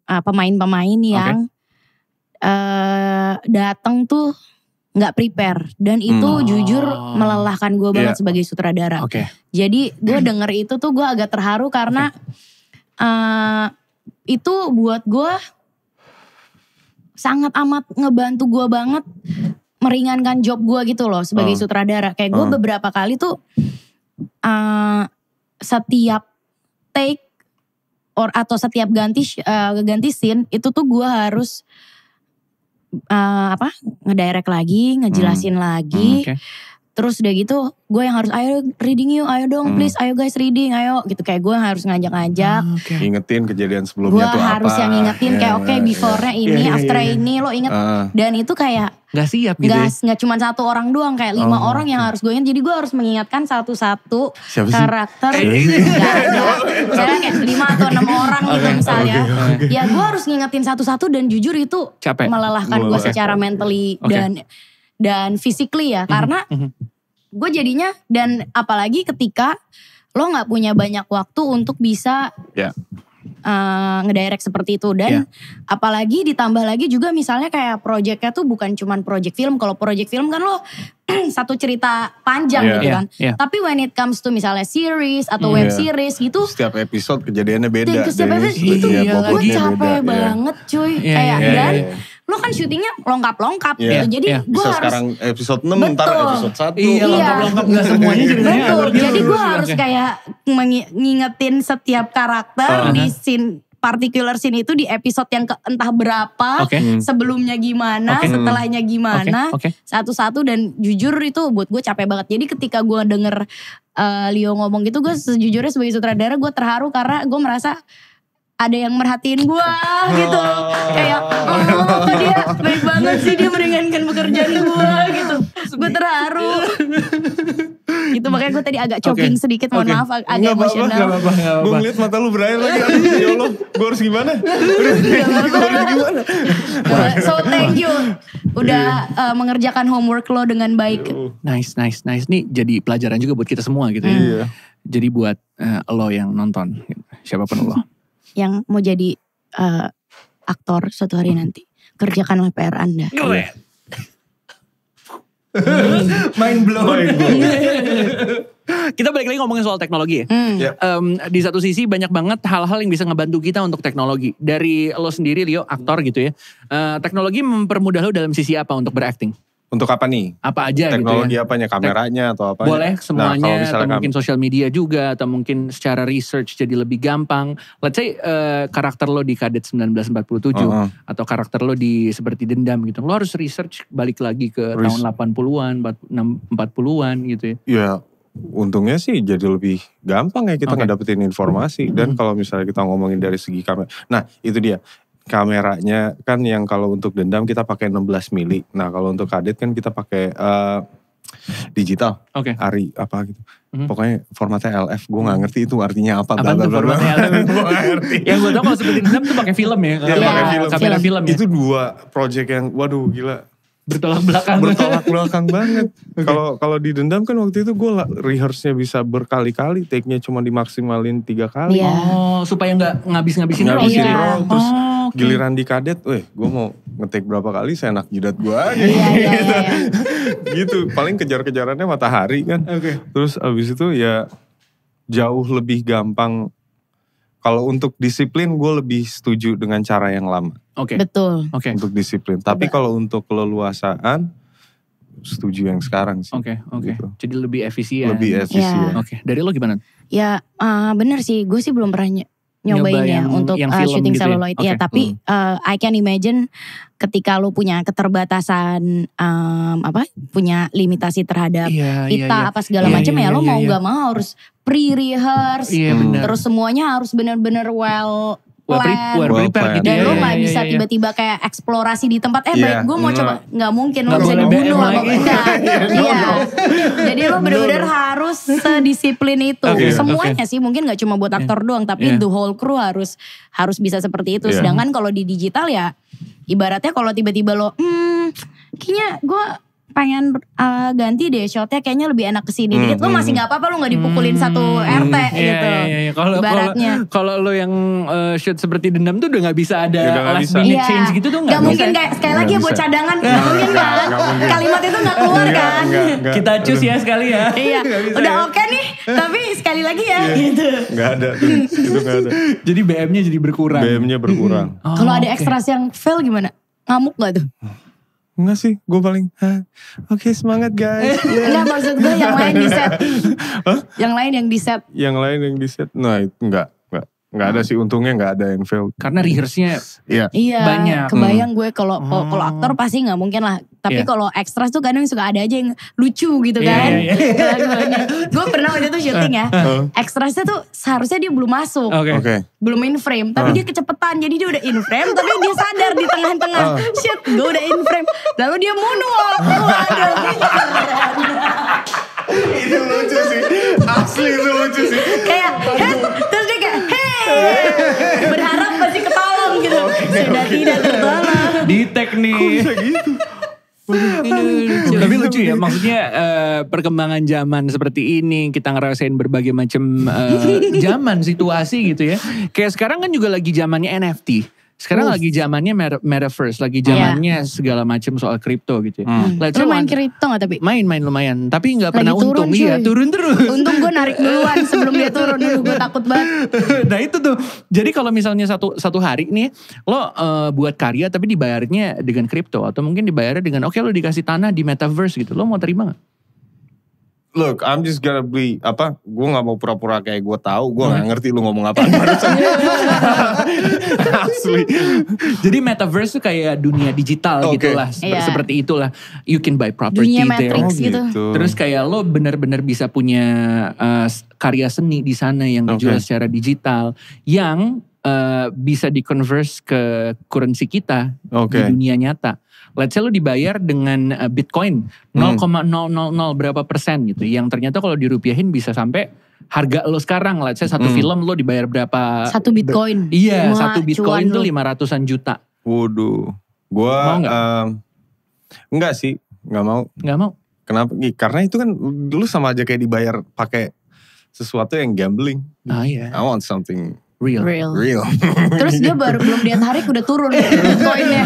pemain-pemain yang datang tuh nggak prepare dan itu jujur melelahkan gue banget sebagai sutradara. Jadi gue denger itu tuh gue agak terharu karena itu buat gue sangat amat ngebantu gue banget meringankan job gue gitu loh sebagai sutradara. Kayak gue beberapa kali tuh setiap take atau setiap ganti scene itu tuh gue harus ngedirect lagi, ngejelasin lagi. Terus udah gitu gue yang harus ayo reading yuk, ayo dong please, ayo guys reading, ayo gitu. Kayak gue harus ngajak-ngajak. Ingetin kejadian sebelumnya tuh apa. Gue harus yang ngingetin kayak before-nya ini, after ini lo inget. Dan itu kayak gak siap gitu gak cuma satu orang doang, kayak 5 orang yang harus gue ingat. Jadi gue harus mengingatkan satu-satu karakter. Gak ada. Misalnya kayak 5 atau 6 orang gitu misalnya. Ya gue harus ngingetin satu-satu dan jujur itu melelahkan gue secara mentally dan physically ya. Karena gue jadinya, dan apalagi ketika lo gak punya banyak waktu untuk bisa ngedirect seperti itu. Dan apalagi ditambah lagi juga misalnya kayak projectnya tuh bukan cuman project film. Kalau project film kan lo satu cerita panjang gitu kan. Tapi when it comes to misalnya series atau web series gitu. Setiap episode kejadiannya beda. Dan setiap episode itu gue capek banget cuy. Kayak dan lo kan syutingnya lengkap-lengkap gitu. Jadi gue harus. Sekarang episode 6 ntar episode 1. Iya lengkap-lengkap gak semuanya ceritanya. Jadi gue harus kayak ngingetin setiap karakter di scene. Particular scene itu di episode yang entah berapa, sebelumnya gimana, setelahnya gimana, satu-satu. Dan jujur itu buat gue capek banget. Jadi ketika gue denger Leo ngomong gitu, gue sejujurnya sebagai sutradara gue terharu karena gue merasa ada yang merhatiin gue gitu. Kayak dia baik banget sih, dia meringankan pekerjaan gue gitu. Gue terharu. Gitu makanya gue tadi agak choking sedikit, mohon maaf agak emosional. Gak apa-apa. Gue ngeliat mata lu berair lagi. Ya Allah, gue harus gimana? So thank you udah mengerjakan homework lo dengan baik. Nice. Nih jadi pelajaran juga buat kita semua gitu ya. Jadi buat lo yang nonton, siapapun lo. Yang mau jadi aktor suatu hari nanti, kerjakanlah PR Anda. Mind blowing. Kita balik lagi ngomongin soal teknologi ya. Di satu sisi banyak banget hal-hal yang bisa ngebantu kita untuk teknologi. Dari lo sendiri Leo, aktor gitu ya. Teknologi mempermudah lo dalam sisi apa untuk berakting? Untuk apa nih? Apa aja teknologi gitu ya. apanya? Kameranya atau apa? Boleh semuanya, atau mungkin sosial media juga, atau mungkin secara research jadi lebih gampang. Let's say karakter lo di Kadet 1947 atau karakter lo di Seperti Dendam gitu. Lo harus research balik lagi ke tahun 80-an, 40-an gitu ya. Iya, untungnya sih jadi lebih gampang ya kita ngedapetin informasi. Dan kalau misalnya kita ngomongin dari segi kamera, nah itu dia. Kameranya kan yang kalau untuk Dendam kita pakai 16 mili. Nah kalau untuk Kadet kan kita pakai digital. Ari apa gitu. Pokoknya formatnya LF, gue gak ngerti itu artinya apa. Apa tuh formatnya LF? Gue gak ngerti. Yang gue tau kalau seperti dendam tuh pakai film ya. Iya pakai film. Kamera film ya. Itu 2 project yang waduh gila. Bertolak belakang banget. Kalau di dendam kan waktu itu gue rehearse-nya bisa berkali-kali, take-nya cuma dimaksimalin 3 kali. Oh, supaya gak ngabisin roll. Terus giliran di kadet, gue mau nge-take berapa kali, seenak jidat gue aja. Gitu, paling kejar-kejarannya matahari kan. Terus abis itu ya jauh lebih gampang. Kalau untuk disiplin gue lebih setuju dengan cara yang lama. Betul. Untuk disiplin. Tapi kalau untuk keleluasaan, setuju yang sekarang sih. Gitu. Jadi lebih efisien. Dari lo gimana? Ya bener sih, gue sih belum pernah nyobain ya untuk shooting gitu celluloid. Ya, tapi I can imagine ketika lo punya keterbatasan, punya limitasi terhadap kita apa segala macam ya lo mau gak mau harus pre-rehearse. Terus semuanya harus benar-benar well prepared gitu. Dan lo gak bisa tiba-tiba kayak eksplorasi di tempat, baik gue mau coba. Gak mungkin, lo bisa dibunuh. Jadi lo benar-benar harus sedisiplin itu. Semuanya sih, mungkin gak cuma buat aktor doang, tapi the whole crew harus bisa seperti itu. Sedangkan kalau di digital ya, ibaratnya kalau tiba-tiba lo, kayaknya gue pengen ganti deh shotnya, kayaknya lebih enak kesini dikit. Lo masih gak apa-apa, lo gak dipukulin satu RT gitu. Kalau lo yang shoot seperti dendam tuh udah gak bisa ada last minute change gitu tuh gak mungkin kayak sekali lagi ya buat cadangan. Gak mungkin kan. Kalimat itu gak keluar kan. Kita cus ya sekali ya. Udah oke nih, tapi sekali lagi ya gitu. Gak ada, itu gak ada. Jadi BM-nya jadi berkurang. BM-nya berkurang. Kalau ada ekstras yang fail gimana? Ngamuk gak tuh? Enggak sih, gue paling oke, semangat guys. Enggak, maksud gue yang lain di set. Yang lain yang di set. Nah itu enggak ada sih, untungnya enggak ada yang fail. Karena rehearse-nya banyak. Kebayang gue kalau aktor pasti enggak mungkin lah. Tapi kalau extras tuh kadang suka ada aja yang lucu gitu kan. Gue pernah waktu itu syuting ya. Extrasnya tuh seharusnya dia belum masuk. Belum in frame. Tapi dia kecepetan. Jadi dia udah in frame. Tapi dia sadar di tengah-tengah. Shit, gue udah in frame. Lalu dia moonwalk. Itu lucu sih. Asli itu lucu sih. Kayak, terus dia kayak, berharap pasti ketolong gitu. Sudah tidak tertolong. Di teknik. Kok bisa gitu? Tapi lucu ya, maksudnya perkembangan zaman seperti ini, kita ngerasain berbagai macam zaman, situasi gitu ya. Kayak sekarang kan juga lagi zamannya NFT. Sekarang lagi zamannya metaverse, lagi zamannya segala macam soal kripto gitu ya. Lu main kripto gak tapi? Main lumayan, tapi gak pernah untung. Iya, turun terus. Untung gue narik duluan sebelum dia turun, gue takut banget. Nah itu tuh, jadi kalau misalnya satu hari nih, lo buat karya tapi dibayarnya dengan kripto, atau mungkin dibayarnya dengan lo dikasih tanah di metaverse gitu, lo mau terima gak? Look, I'm just gonna be, gue gak mau pura-pura kayak gue tahu, gue gak ngerti lu ngomong apa. Asli. Jadi metaverse tuh kayak dunia digital gitu lah, seperti itulah. You can buy property dunia Matrix there. Gitu. Terus kayak lo benar-benar bisa punya karya seni di sana yang dijual secara digital, yang bisa di-converse ke currency kita di dunia nyata. Let's say lo dibayar dengan Bitcoin 0,000 berapa persen gitu. Yang ternyata kalau dirupiahin bisa sampai harga lo sekarang. Let's say satu film lo dibayar berapa. 1 Bitcoin. Iya, 1 Bitcoin tuh 500-an juta. Waduh. Gue enggak sih, enggak mau. Enggak mau? Kenapa? Karena itu kan lu sama aja kayak dibayar pakai sesuatu yang gambling. Iya. I want something real. Terus dia baru belum ditarik udah turun Bitcoinnya.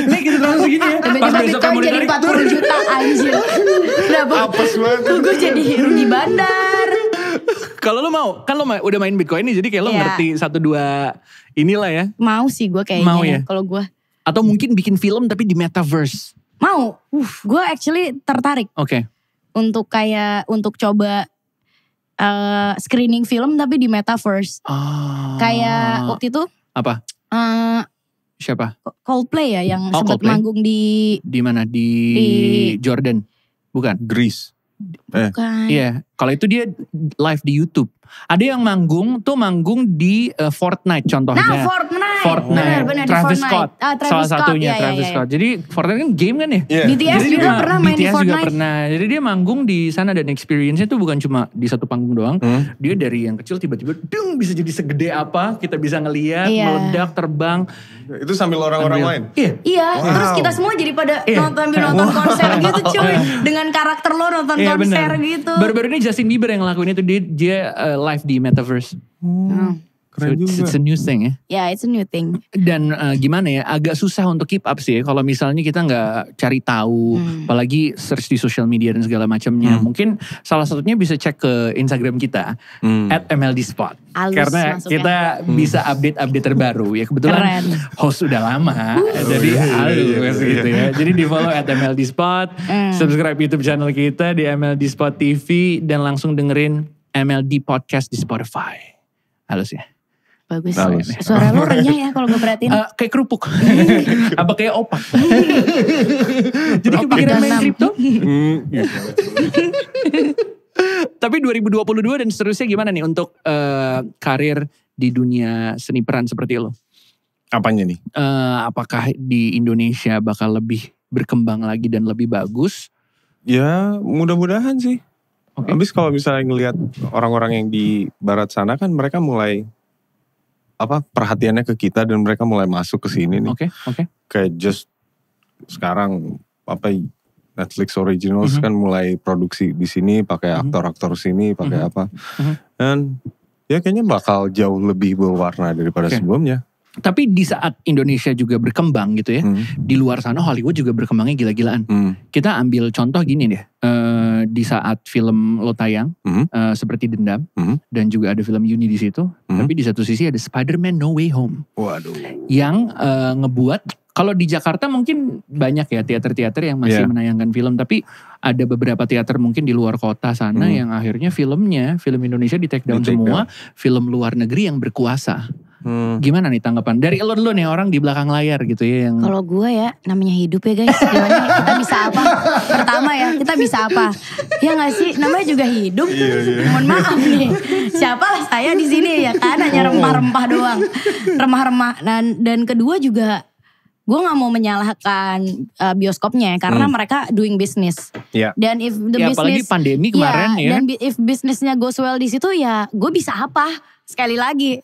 Ini gitu langsung segini ya. Tiba-tiba Bitcoin jadi 40 juta anjir. Kenapa? Apes banget. Gue jadi rugi bandar. Kalau lo mau, kan lo udah main Bitcoin nih, jadi kayak lo ngerti 1-2 inilah ya. Mau sih gue kayaknya. Mau ya? Kalau gue. Atau mungkin bikin film tapi di metaverse. Mau. Gue actually tertarik. Untuk coba screening film tapi di metaverse. Kayak waktu itu. Apa? Siapa? Coldplay ya yang sempat manggung di. Di mana? Di Jordan. Bukan? Greece. Bukan. Iya. Kalau itu dia live di YouTube. Ada yang manggung di Fortnite contohnya. Nah Fortnite. Fortnite. Bener, Travis Fortnite. Scott. Salah satunya Travis Scott. Jadi Fortnite kan game kan ya? BTS jadi juga pernah main di BTS Fortnite. juga pernah. Jadi dia manggung di sana dan experience-nya tuh bukan cuma di satu panggung doang. Dia dari yang kecil tiba-tiba bisa jadi segede apa. Kita bisa ngeliat, meledak, terbang. Itu sambil orang-orang lain? Iya, terus kita semua jadi pada nonton konser gitu cuy. Dengan karakter lo nonton konser gitu. Baru-baru ini Justin Bieber yang ngelakuin itu, dia live di Metaverse. Keren juga. It's a new thing ya. Yeah, it's a new thing. Dan gimana ya, agak susah untuk keep up sih ya. Kalau misalnya kita gak cari tahu, apalagi search di social media dan segala macamnya. Mungkin salah satunya bisa cek ke Instagram kita, @MLDspot. Karena kita bisa update terbaru ya. Kebetulan host udah lama, jadi halus gitu ya. Jadi di follow @MLDspot, subscribe YouTube channel kita di MLDspot TV, dan langsung dengerin MLD Podcast di Spotify. Halus ya. Bagus. Suara lo renyah ya kalau gue perhatiin. Kayak kerupuk. Apa kayak opak. Jadi kepikiran main kripto. Tapi 2022 dan seterusnya gimana nih untuk karir di dunia seni peran seperti lo? Apanya nih? Apakah di Indonesia bakal lebih berkembang lagi dan lebih bagus? Ya mudah-mudahan sih. Habis kalau misalnya ngelihat orang-orang yang di barat sana kan mereka mulai perhatiannya ke kita dan mereka mulai masuk ke sini nih. Oke. Kayak just sekarang Netflix Originals kan mulai produksi di sini pakai aktor-aktor sini pakai apa. Dan ya kayaknya bakal jauh lebih berwarna daripada sebelumnya. Tapi di saat Indonesia juga berkembang gitu ya, di luar sana Hollywood juga berkembangnya gila-gilaan. Kita ambil contoh gini deh, di saat film lo tayang, seperti Dendam, dan juga ada film Yuni di situ, tapi di satu sisi ada Spider-Man No Way Home. Waduh. Yang ngebuat, kalau di Jakarta mungkin banyak ya teater-teater yang masih menayangkan film, tapi ada beberapa teater mungkin di luar kota sana yang akhirnya film Indonesia di take down semua, film luar negeri yang berkuasa. Gimana nih tanggapan dari lo dulu nih, orang di belakang layar gitu ya yang... Kalau gue ya namanya hidup ya guys, gimana kita bisa apa? Pertama ya, kita bisa apa? Ya gak sih, namanya juga hidup. Mohon maaf nih, siapalah saya di sini ya kan, hanya rempah-rempah doang, remah-remah. Dan kedua juga gue gak mau menyalahkan bioskopnya karena mereka doing business. Dan if the business, apalagi pandemi kemarin ya. Dan if bisnisnya goes well di situ ya, gue bisa apa? Sekali lagi,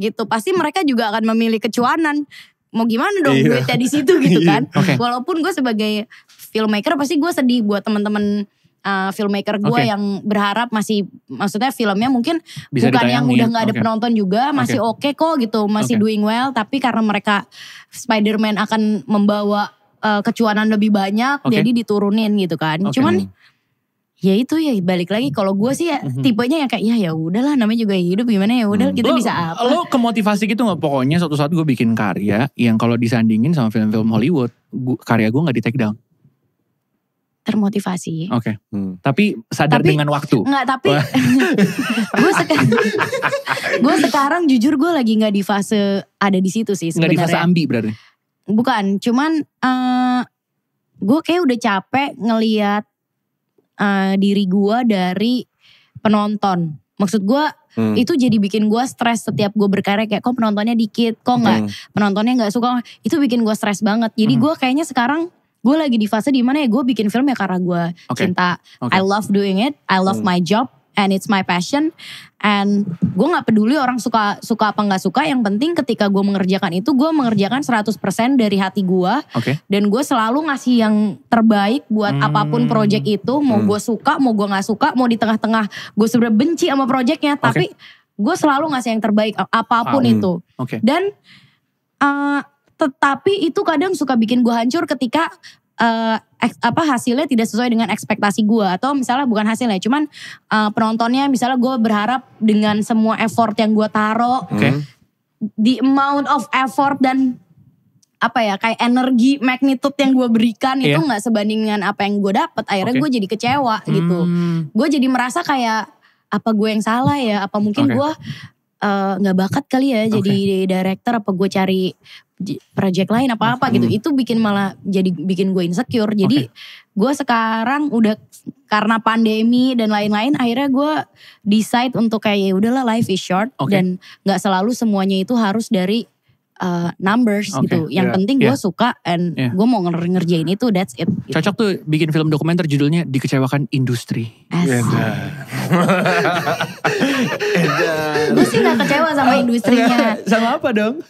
gitu. Pasti mereka juga akan memilih kecuanan. Mau gimana dong duitnya di situ gitu kan. Walaupun gue sebagai filmmaker pasti gue sedih buat teman-teman filmmaker gue yang berharap maksudnya filmnya mungkin bisa bukan yang udah gak ada penonton juga, masih oke kok gitu, masih doing well. Tapi karena mereka Spider-Man akan membawa kecuanan lebih banyak, jadi diturunin gitu kan. Cuman ya itu ya balik lagi, kalau gue sih ya tipenya yang kayak ya udahlah, namanya juga hidup, gimana ya udah kita bisa apa. Lo kemotivasi gitu gak? Pokoknya suatu saat gue bikin karya yang kalau disandingin sama film-film Hollywood, karya gue gak di take down. Termotivasi. Tapi sadar dengan waktu. Enggak, tapi gue sekarang jujur gue lagi gak di fase ada di situ sih sebenarnya. Gak di fase ambi berarti? Bukan, cuman gue kayak udah capek ngelihat diri gue dari penonton. Maksud gue itu jadi bikin gue stres setiap gue berkarya, kayak kok penontonnya dikit, kok penontonnya gak suka. Itu bikin gue stres banget. Jadi gue kayaknya sekarang gue lagi di fase dimana ya gue bikin film ya karena gue cinta. I love doing it, I love my job, and it's my passion. And gue gak peduli orang suka apa gak suka. Yang penting ketika gue mengerjakan itu, gue mengerjakan 100% dari hati gue. Dan gue selalu ngasih yang terbaik buat apapun project itu. Mau gue suka, mau gue gak suka, mau di tengah-tengah gue sebenernya benci sama projectnya. Tapi gue selalu ngasih yang terbaik apapun itu. Dan tetapi itu kadang suka bikin gue hancur ketika hasilnya tidak sesuai dengan ekspektasi gue. Atau misalnya bukan hasilnya, cuman penontonnya misalnya gue berharap dengan semua effort yang gue taruh, the amount of effort dan kayak energi magnitude yang gue berikan itu gak sebanding dengan apa yang gue dapet. Akhirnya gue jadi kecewa gitu. Gue jadi merasa kayak apa gue yang salah ya, apa mungkin gue gak bakat kali ya jadi director, apa gue cari project lain apa-apa gitu. Itu malah bikin gue insecure. Jadi gue sekarang udah karena pandemi dan lain-lain, akhirnya gue decide untuk kayak ya udahlah, life is short dan gak selalu semuanya itu harus dari numbers gitu. Yang penting gue suka and gue mau ngerjain itu, that's it. Gitu. Cocok tuh bikin film dokumenter judulnya Dikecewakan Industri. Gue sih gak kecewa sama industrinya. Sama apa dong?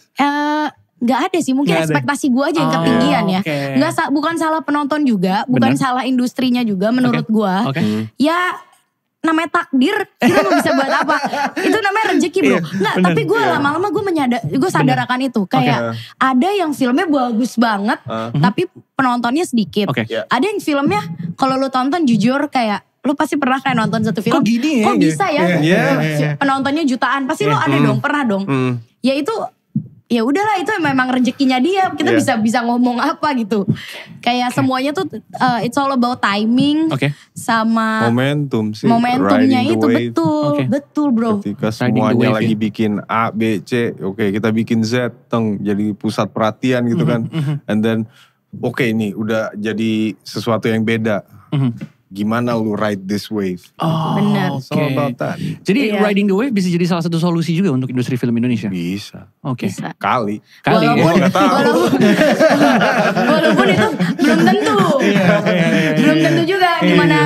Gak ada sih, mungkin ekspektasi gue aja yang ketinggian ya. Bukan salah penonton juga, bukan salah industrinya juga menurut gue. Ya namanya takdir, kita mau bisa buat apa? Itu namanya rezeki bro. Nggak, tapi gue lama-lama gue sadar akan itu. Kayak ada yang filmnya bagus banget, tapi penontonnya sedikit. Ada yang filmnya kalau lu tonton jujur kayak, lu pasti pernah kayak nonton satu film. Kok bisa ya? Penontonnya jutaan, pasti lu ada dong, pernah dong. Ya itu, ya udahlah itu memang rezekinya dia. Kita bisa ngomong apa gitu. Kayak semuanya tuh it's all about timing sama momentum sih. Momentumnya itu betul bro. Ketika semuanya lagi bikin A, B, C, kita bikin Z, jadi pusat perhatian gitu kan. And then ini udah jadi sesuatu yang beda. Gimana lu ride this wave? Benar. It's all about that. Jadi riding the wave bisa jadi salah satu solusi juga untuk industri film Indonesia? Bisa. Bisa. Kali. Walaupun, gak tahu. Walaupun itu belum tentu. Belum tentu juga gimana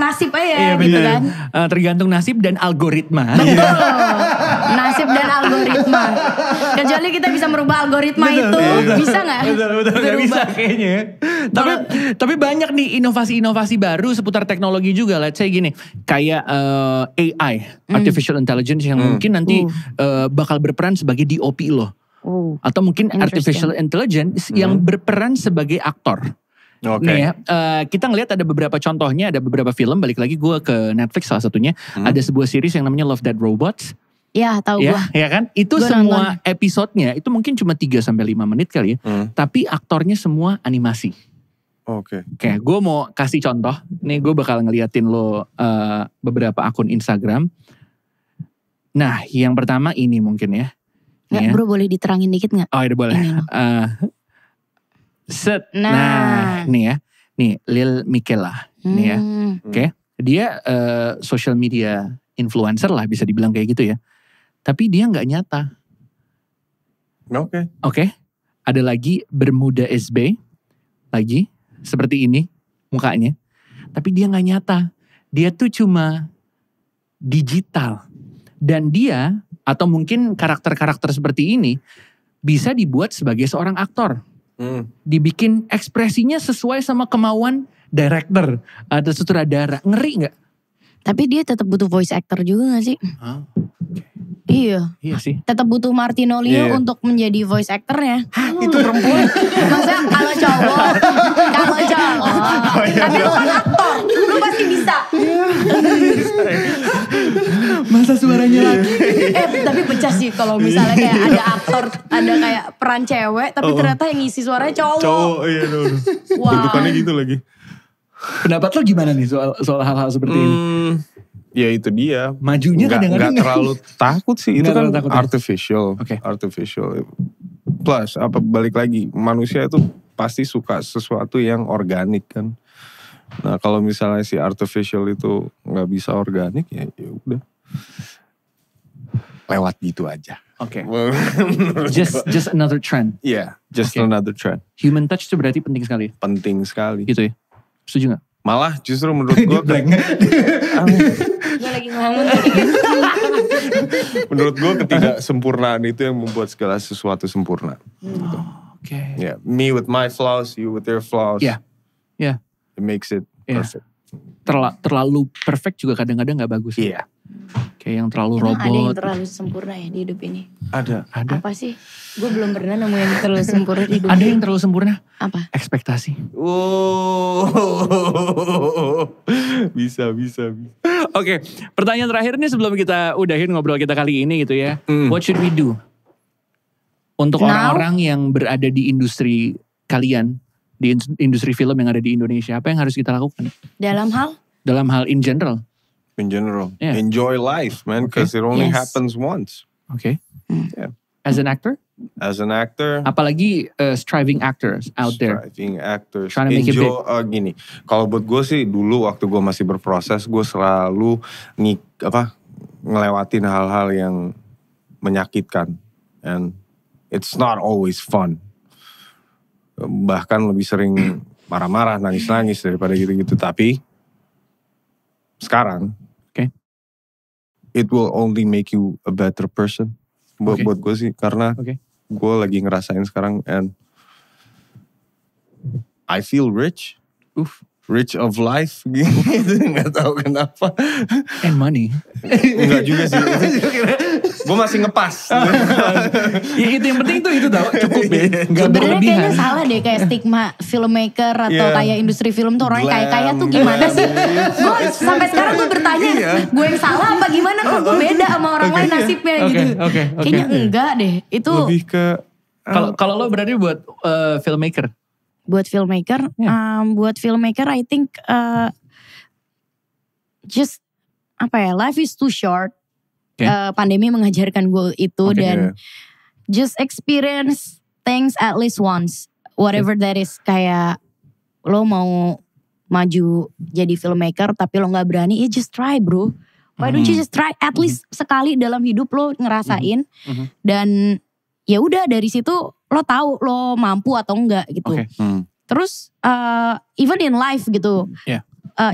nasib aja gitu kan. Tergantung nasib dan algoritma. Betul. Nasib dan algoritma. Kecuali kita bisa merubah algoritma itu. Bisa gak? Betul. Gak bisa kayaknya. Tapi banyak nih inovasi-inovasi baru seputar teknologi juga. Let's say gini, kayak AI, Artificial Intelligence yang mungkin nanti bakal berperan sebagai DOP lo. Atau mungkin Artificial Intelligence yang berperan sebagai aktor. Nih ya, kita ngelihat ada beberapa contohnya, ada beberapa film, balik lagi gue ke Netflix salah satunya. Ada sebuah series yang namanya Love, Death Robots. Ya tahu gue. Ya kan, itu gua semua episodenya, itu mungkin cuma 3-5 menit kali ya. Tapi aktornya semua animasi. Oke, gue mau kasih contoh. Nih gue bakal ngeliatin lo beberapa akun Instagram. Nah, yang pertama ini mungkin ya. Nggak, bro boleh diterangin dikit gak? Oh, udah boleh. Nah, nih ya. Nih, Lil Miquela. Nih ya. Dia social media influencer lah, bisa dibilang kayak gitu ya. Tapi dia gak nyata. Ada lagi Bermuda SB. Lagi. Seperti ini mukanya. Tapi dia gak nyata. Dia tuh cuma digital. Dan dia, atau mungkin karakter-karakter seperti ini, bisa dibuat sebagai seorang aktor. Dibikin ekspresinya sesuai sama kemauan director atau sutradara. Ngeri gak? Tapi dia tetap butuh voice actor juga gak sih? Iya sih. Tetap butuh Martino Leo untuk menjadi voice actornya. Itu perempuan. Maksudnya kalau cowok. Tapi lu kan aktor, lu pasti bisa. Masa suaranya lagi. Tapi pecah sih kalau misalnya kayak ada aktor, ada kayak peran cewek, tapi ternyata yang ngisi suaranya cowok. Iya dong. Bentukannya gitu lagi. Pendapat lo gimana nih soal hal-hal seperti ini? Ya itu dia. Majunya kadang-kadang gak terlalu takut sih. Itu kan artificial. Plus balik lagi, manusia itu pasti suka sesuatu yang organik kan. Nah kalau misalnya si artificial itu gak bisa organik ya udah. Lewat gitu aja. Just another trend. Just another trend. Human touch itu berarti penting sekali. Penting sekali. Gitu ya. Setuju gak? Malah justru menurut gue Gue lagi ngomong menurut gue ketidaksempurnaan itu yang membuat segala sesuatu sempurna. Me with my flaws, you with your flaws. It makes it perfect. Terlalu perfect juga kadang-kadang gak bagus. Kayak yang terlalu robot. Ada yang terlalu sempurna ya di hidup ini? Ada. Apa sih? Gue belum pernah nemu yang terlalu sempurna di hidup Ada yang terlalu sempurna? Apa? Ekspektasi. Bisa. Oke, pertanyaan terakhir nih sebelum kita udahin ngobrol kita kali ini gitu ya. What should we do? Untuk orang-orang yang berada di industri kalian, di industri film yang ada di Indonesia, apa yang harus kita lakukan? Dalam hal in general. Enjoy life, man, because it only happens once. As an actor? Apalagi striving actors out there. Striving actors. Trying to make it big. Gini, kalau buat gue sih dulu waktu gue masih berproses, gue selalu ngelewatin hal-hal yang menyakitkan. And it's not always fun. Bahkan lebih sering marah-marah, nangis-nangis daripada gitu-gitu. Tapi sekarang, it will only make you a better person. Buat gue sih, karena gue lagi ngerasain sekarang, and I feel rich. Rich of life gitu, gak tahu kenapa. And money. Enggak juga sih. Gue masih ngepas. Ya itu yang penting itu tau, cukup ya. Sebenarnya kayaknya salah deh, kayak stigma filmmaker atau kayak industri film tuh orang kaya-kaya tuh gimana sih? Gue sampai sekarang gue bertanya, gue yang salah apa gimana? Kok gue beda sama orang lain nasibnya gitu. Kayaknya enggak deh. Itu lebih ke kalau lo berarti buat filmmaker. Buat filmmaker, I think just life is too short. Pandemi mengajarkan gue itu dan just experience things at least once, whatever that is. Kayak lo mau maju jadi filmmaker tapi lo nggak berani, just try bro. Why don't you just try at least sekali dalam hidup lo ngerasain dan ya udah dari situ lo tahu lo mampu atau enggak gitu. Terus even in life gitu,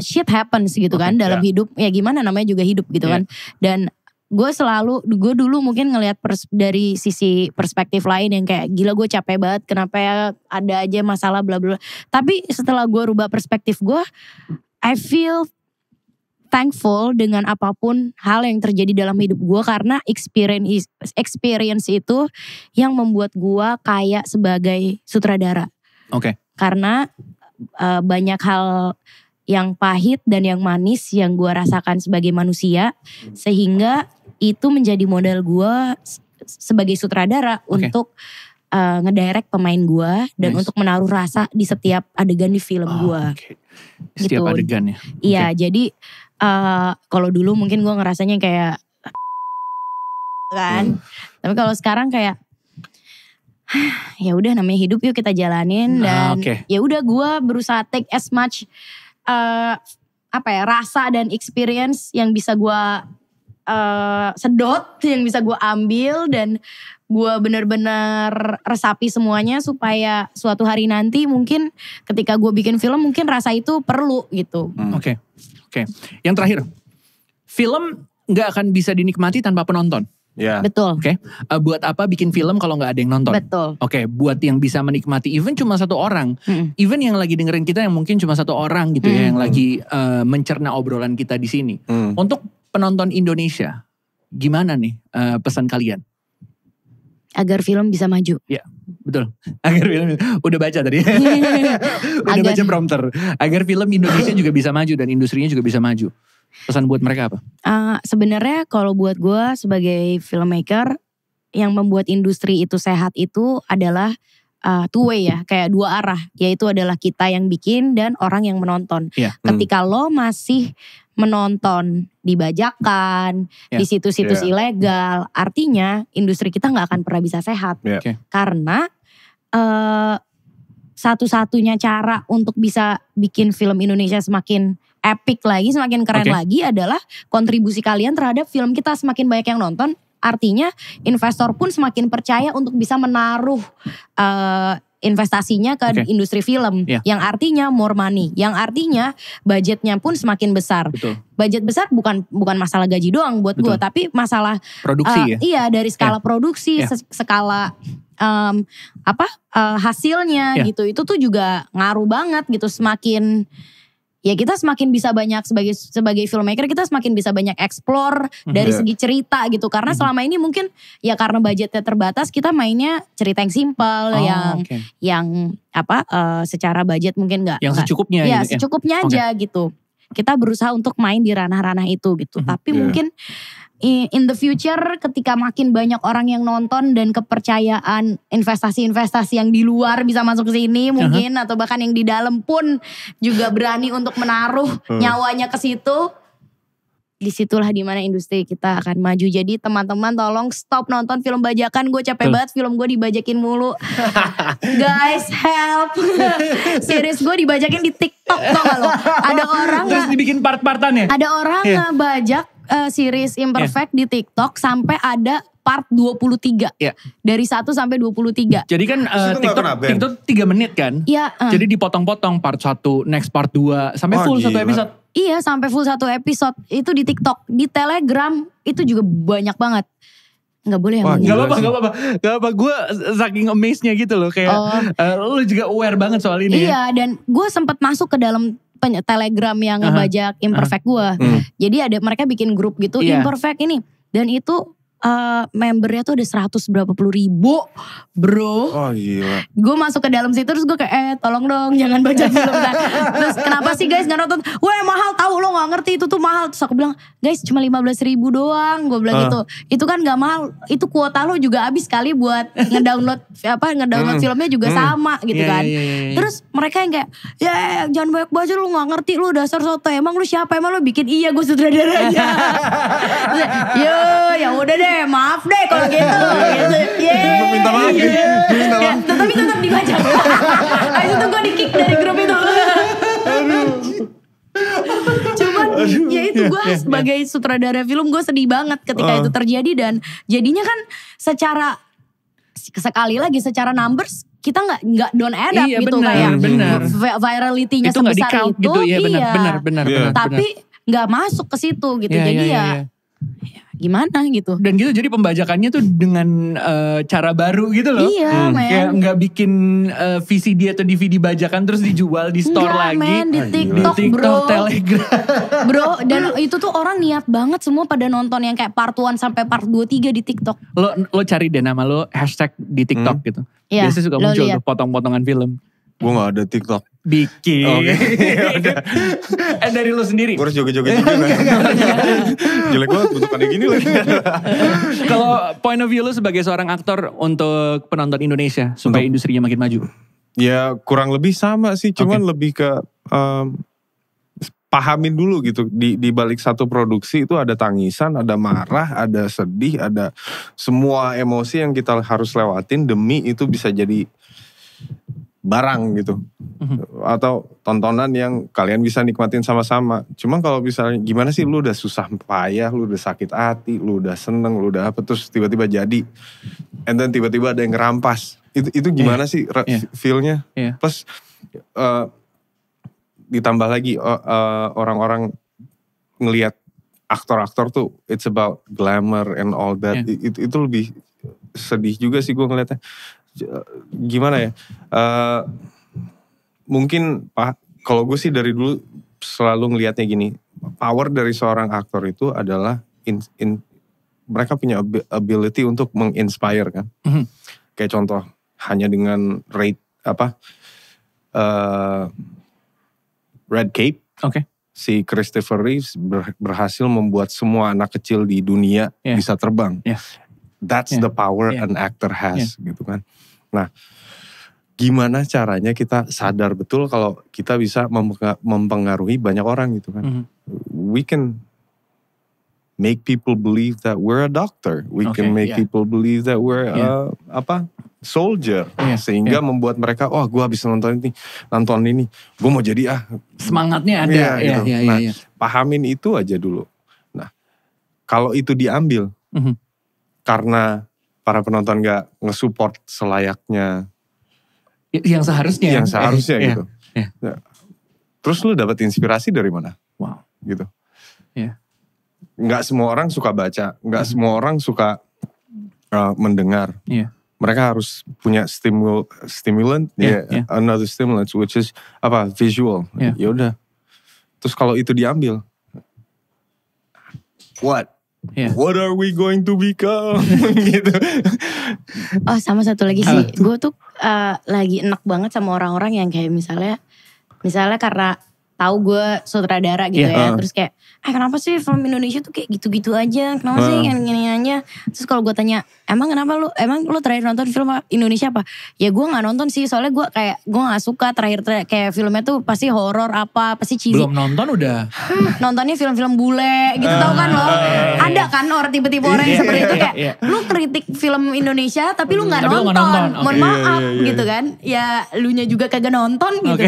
shit happens gitu kan dalam hidup. Ya gimana namanya juga hidup gitu kan. Dan gue dulu mungkin ngelihat dari sisi perspektif lain yang kayak gila gue capek banget. Kenapa ya ada aja masalah bla bla. Tapi setelah gue rubah perspektif gue, I feel thankful dengan apapun hal yang terjadi dalam hidup gue karena experience itu yang membuat gue kayak sebagai sutradara. Karena banyak hal yang pahit dan yang manis yang gue rasakan sebagai manusia sehingga itu menjadi modal gue sebagai sutradara untuk ngedirect pemain gue dan untuk menaruh rasa di setiap adegan di film gue. Setiap adegannya. Iya, jadi kalau dulu mungkin gue ngerasanya kayak kan. Tapi kalau sekarang kayak ya udah namanya hidup yuk kita jalanin dan ya udah gue berusaha take as much rasa dan experience yang bisa gue sedot, yang bisa gue ambil dan gue benar-benar resapi semuanya supaya suatu hari nanti mungkin ketika gue bikin film mungkin rasa itu perlu gitu. Oke. Yang terakhir, film nggak akan bisa dinikmati tanpa penonton. Betul. Buat apa bikin film kalau nggak ada yang nonton? Betul. Buat yang bisa menikmati even cuma satu orang, even yang lagi dengerin kita yang mungkin cuma satu orang gitu ya, yang lagi mencerna obrolan kita di sini. Untuk penonton Indonesia, gimana nih pesan kalian? Agar film bisa maju. Ya, betul. Agar film, udah baca tadi. Udah baca prompter. Agar film Indonesia juga bisa maju dan industrinya juga bisa maju. Pesan buat mereka apa? Sebenarnya kalau buat gue sebagai filmmaker, yang membuat industri itu sehat itu adalah two way ya, kayak dua arah. Yaitu adalah kita yang bikin dan orang yang menonton. Ketika lo masih menonton dibajakan, di situs-situs ilegal, artinya industri kita gak akan pernah bisa sehat. Karena satu-satunya cara untuk bisa bikin film Indonesia semakin epic lagi, semakin keren lagi adalah kontribusi kalian terhadap film kita semakin banyak yang nonton. Artinya investor pun semakin percaya untuk bisa menaruh investasinya ke industri film. Yang artinya more money. Yang artinya budgetnya pun semakin besar. Budget besar bukan masalah gaji doang buat gue. Tapi masalah produksi iya dari skala produksi, skala hasilnya gitu. Itu tuh juga ngaruh banget gitu. Semakin ya kita semakin bisa banyak sebagai filmmaker, kita semakin bisa banyak explore dari segi cerita gitu. Karena selama ini mungkin ya karena budgetnya terbatas, kita mainnya cerita yang simple, yang secara budget mungkin nggak. Yang secukupnya. Ya secukupnya aja gitu. Kita berusaha untuk main di ranah-ranah itu gitu. Tapi mungkin in the future ketika makin banyak orang yang nonton dan kepercayaan investasi-investasi yang di luar bisa masuk ke sini mungkin atau bahkan yang di dalam pun juga berani untuk menaruh nyawanya ke situ. Disitulah dimana industri kita akan maju. Jadi teman-teman tolong stop nonton film bajakan. Gue capek banget film gue dibajakin mulu. Guys help. Series gue dibajakin di TikTok tau gak lo. Ada orang terus dibikin part-partan ya. Ada orang ngebajak series Imperfect di TikTok sampai ada part 23. Dari 1 sampai 23. Jadi kan TikTok 3 menit kan? Iya. Jadi dipotong-potong part 1, next part 2, sampai full satu episode. Iya, sampai full 1 episode. Itu di TikTok. Di Telegram itu juga banyak banget. Gak boleh yang Gak apa-apa. Gue saking amazed-nya gitu loh. Kayak lu juga aware banget soal ini. Iya, dan gue sempat masuk ke dalam Telegram yang ngebajak Imperfect gue. Jadi mereka bikin grup gitu, Imperfect ini. Dan itu membernya tuh ada 100 berapa puluh ribu, bro. Oh gila. Gue masuk ke dalam situ terus gue kayak tolong dong jangan baca film. Terus kenapa sih guys gak nonton? Wah mahal tahu, lo gak ngerti itu tuh mahal. Terus aku bilang guys cuma 15.000 doang. Gue bilang gitu. Itu kan gak mahal. Itu kuota lo juga habis kali buat ngedownload filmnya juga sama gitu kan. Terus mereka yang kayak jangan banyak baca, lo gak ngerti, lo dasar soto. Emang lo siapa? Emang lo bikin? Iya gue sutradaranya. Ya udah deh, maaf deh kalau gitu. Minta maaf. Tapi tetap dibajak. Habis itu gue di-kick dari grup itu. Cuman ya itu gue sebagai sutradara film gue sedih banget ketika itu terjadi. Dan jadinya kan sekali lagi secara numbers kita nggak don't add up gitu kayak virality-nya sebesar itu. Gitu, benar. Tapi nggak masuk ke situ gitu. Jadi ya gimana gitu. Dan gitu jadi pembajakannya tuh dengan cara baru gitu loh. Iya men. Kayak gak bikin VCD atau DVD bajakan terus dijual di store lagi. Men, di TikTok bro. Telegram. Bro, dan itu tuh orang niat banget semua pada nonton yang kayak part 1 sampai part 2-3 di TikTok. Lo cari deh nama lo hashtag di TikTok gitu. Ya, biasanya suka muncul tuh potong-potongan film. Gue gak ada TikTok. Bikin. Dari lo sendiri. Gue harus joget-joget juga. Jelek banget bentukannya gini lagi. Kalau point of view lo sebagai seorang aktor untuk penonton Indonesia supaya industrinya makin maju. Ya kurang lebih sama sih. Cuman lebih ke pahamin dulu gitu. Di balik satu produksi itu ada tangisan, ada marah, ada sedih, ada semua emosi yang kita harus lewatin demi itu bisa jadi barang gitu. Atau tontonan yang kalian bisa nikmatin sama-sama. Cuma kalau misalnya gimana sih lu udah susah payah, lu udah sakit hati, lu udah seneng, lu udah apa, terus tiba-tiba jadi. And then tiba-tiba ada yang ngerampas. Itu gimana sih feel-nya? Plus ditambah lagi orang-orang ngelihat aktor-aktor tuh it's about glamour and all that. Itu lebih sedih juga sih gue ngeliatnya. Gimana ya? Mungkin kalau gue sih dari dulu selalu ngelihatnya gini, power dari seorang aktor itu adalah mereka punya ability untuk menginspire kan. Kayak contoh hanya dengan Red Cape, si Christopher Reeves berhasil membuat semua anak kecil di dunia bisa terbang. That's the power an actor has gitu kan. Nah, gimana caranya kita sadar betul kalau kita bisa mempengaruhi banyak orang gitu kan. We can make people believe that we're a doctor. We can make people believe that we're soldier. Sehingga membuat mereka, gue habis nonton ini. Gue mau jadi semangatnya ada. Pahamin itu aja dulu. Nah, kalau itu diambil karena para penonton gak nge-support selayaknya. Yang seharusnya gitu. Nah, terus lu dapat inspirasi dari mana? Wow. Gitu. Gak semua orang suka baca. Gak semua orang suka mendengar. Mereka harus punya stimulant. Another stimulant which is visual. Ya udah. Terus kalau itu diambil. What are we going to become? Gitu. Oh sama satu lagi sih, gue tuh lagi enak banget sama orang-orang yang kayak misalnya karena tahu gue sutradara gitu ya, terus kayak kenapa sih film Indonesia tuh kayak gitu-gitu aja, kenapa sih yang gini-gini. Terus kalau gue tanya, emang lu terakhir nonton film Indonesia apa? Ya gue nggak nonton sih, soalnya gue nggak suka terakhir kayak filmnya tuh pasti horor pasti cheesy. Belum nonton udah. Nontonnya film-film bule gitu, tau kan lo? Ada kan orang tipe-tipe orang yang seperti itu kayak lu kritik film Indonesia tapi lu nggak nonton. Mohon maaf gitu kan? Ya lu nya juga kagak nonton gitu.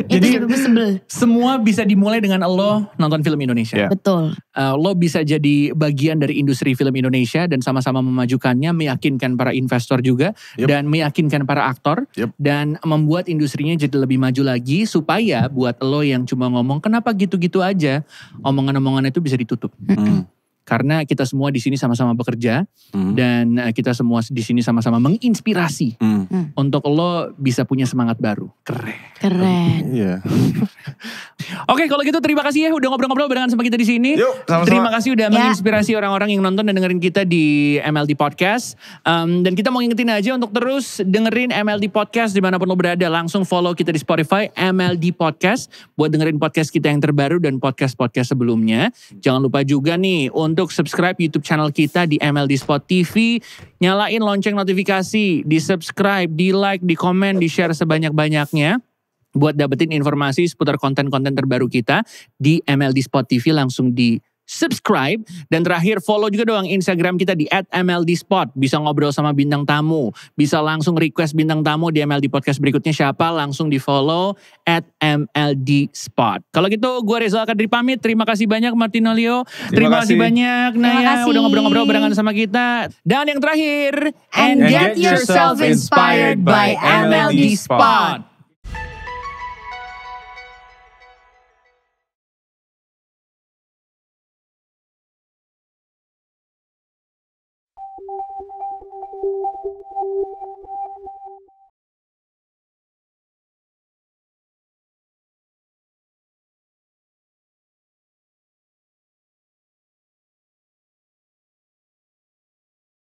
Itu juga gue sebel. Semua bisa dimulai dengan lo nonton film Indonesia. Betul. Lo bisa jadi bagian dari industri film Indonesia dan sama-sama memajukannya, meyakinkan para investor juga, dan meyakinkan para aktor, dan membuat industrinya jadi lebih maju lagi, supaya buat lo yang cuma ngomong kenapa gitu-gitu aja, omongan-omongan itu bisa ditutup. Karena kita semua di sini sama-sama bekerja dan kita semua di sini sama-sama menginspirasi untuk lo bisa punya semangat baru. Keren. Iya. Oke, kalau gitu terima kasih ya udah ngobrol-ngobrol barengan sama kita di sini. Yuk, sama-sama. Terima kasih udah menginspirasi orang-orang yang nonton dan dengerin kita di MLD Podcast. Dan kita mau ngingetin aja untuk terus dengerin MLD Podcast dimanapun lo berada. Langsung follow kita di Spotify MLD Podcast buat dengerin podcast kita yang terbaru dan podcast-podcast sebelumnya. Jangan lupa juga nih untuk subscribe YouTube channel kita di MLD Spot TV. Nyalain lonceng notifikasi, di subscribe, di like, di komen, di share sebanyak-banyaknya. Buat dapetin informasi seputar konten-konten terbaru kita di MLD Spot TV, langsung di subscribe. Dan terakhir follow juga doang Instagram kita di @MLDspot. Bisa ngobrol sama bintang tamu, bisa langsung request bintang tamu di MLD Podcast berikutnya siapa, langsung di follow @MLDspot. Kalau gitu gue Reza Kadri pamit. Terima kasih banyak Martino Leo. Terima kasih banyak Naya udah ngobrol-ngobrol barengan sama kita. Dan yang terakhir, and get yourself inspired by MLD Spot.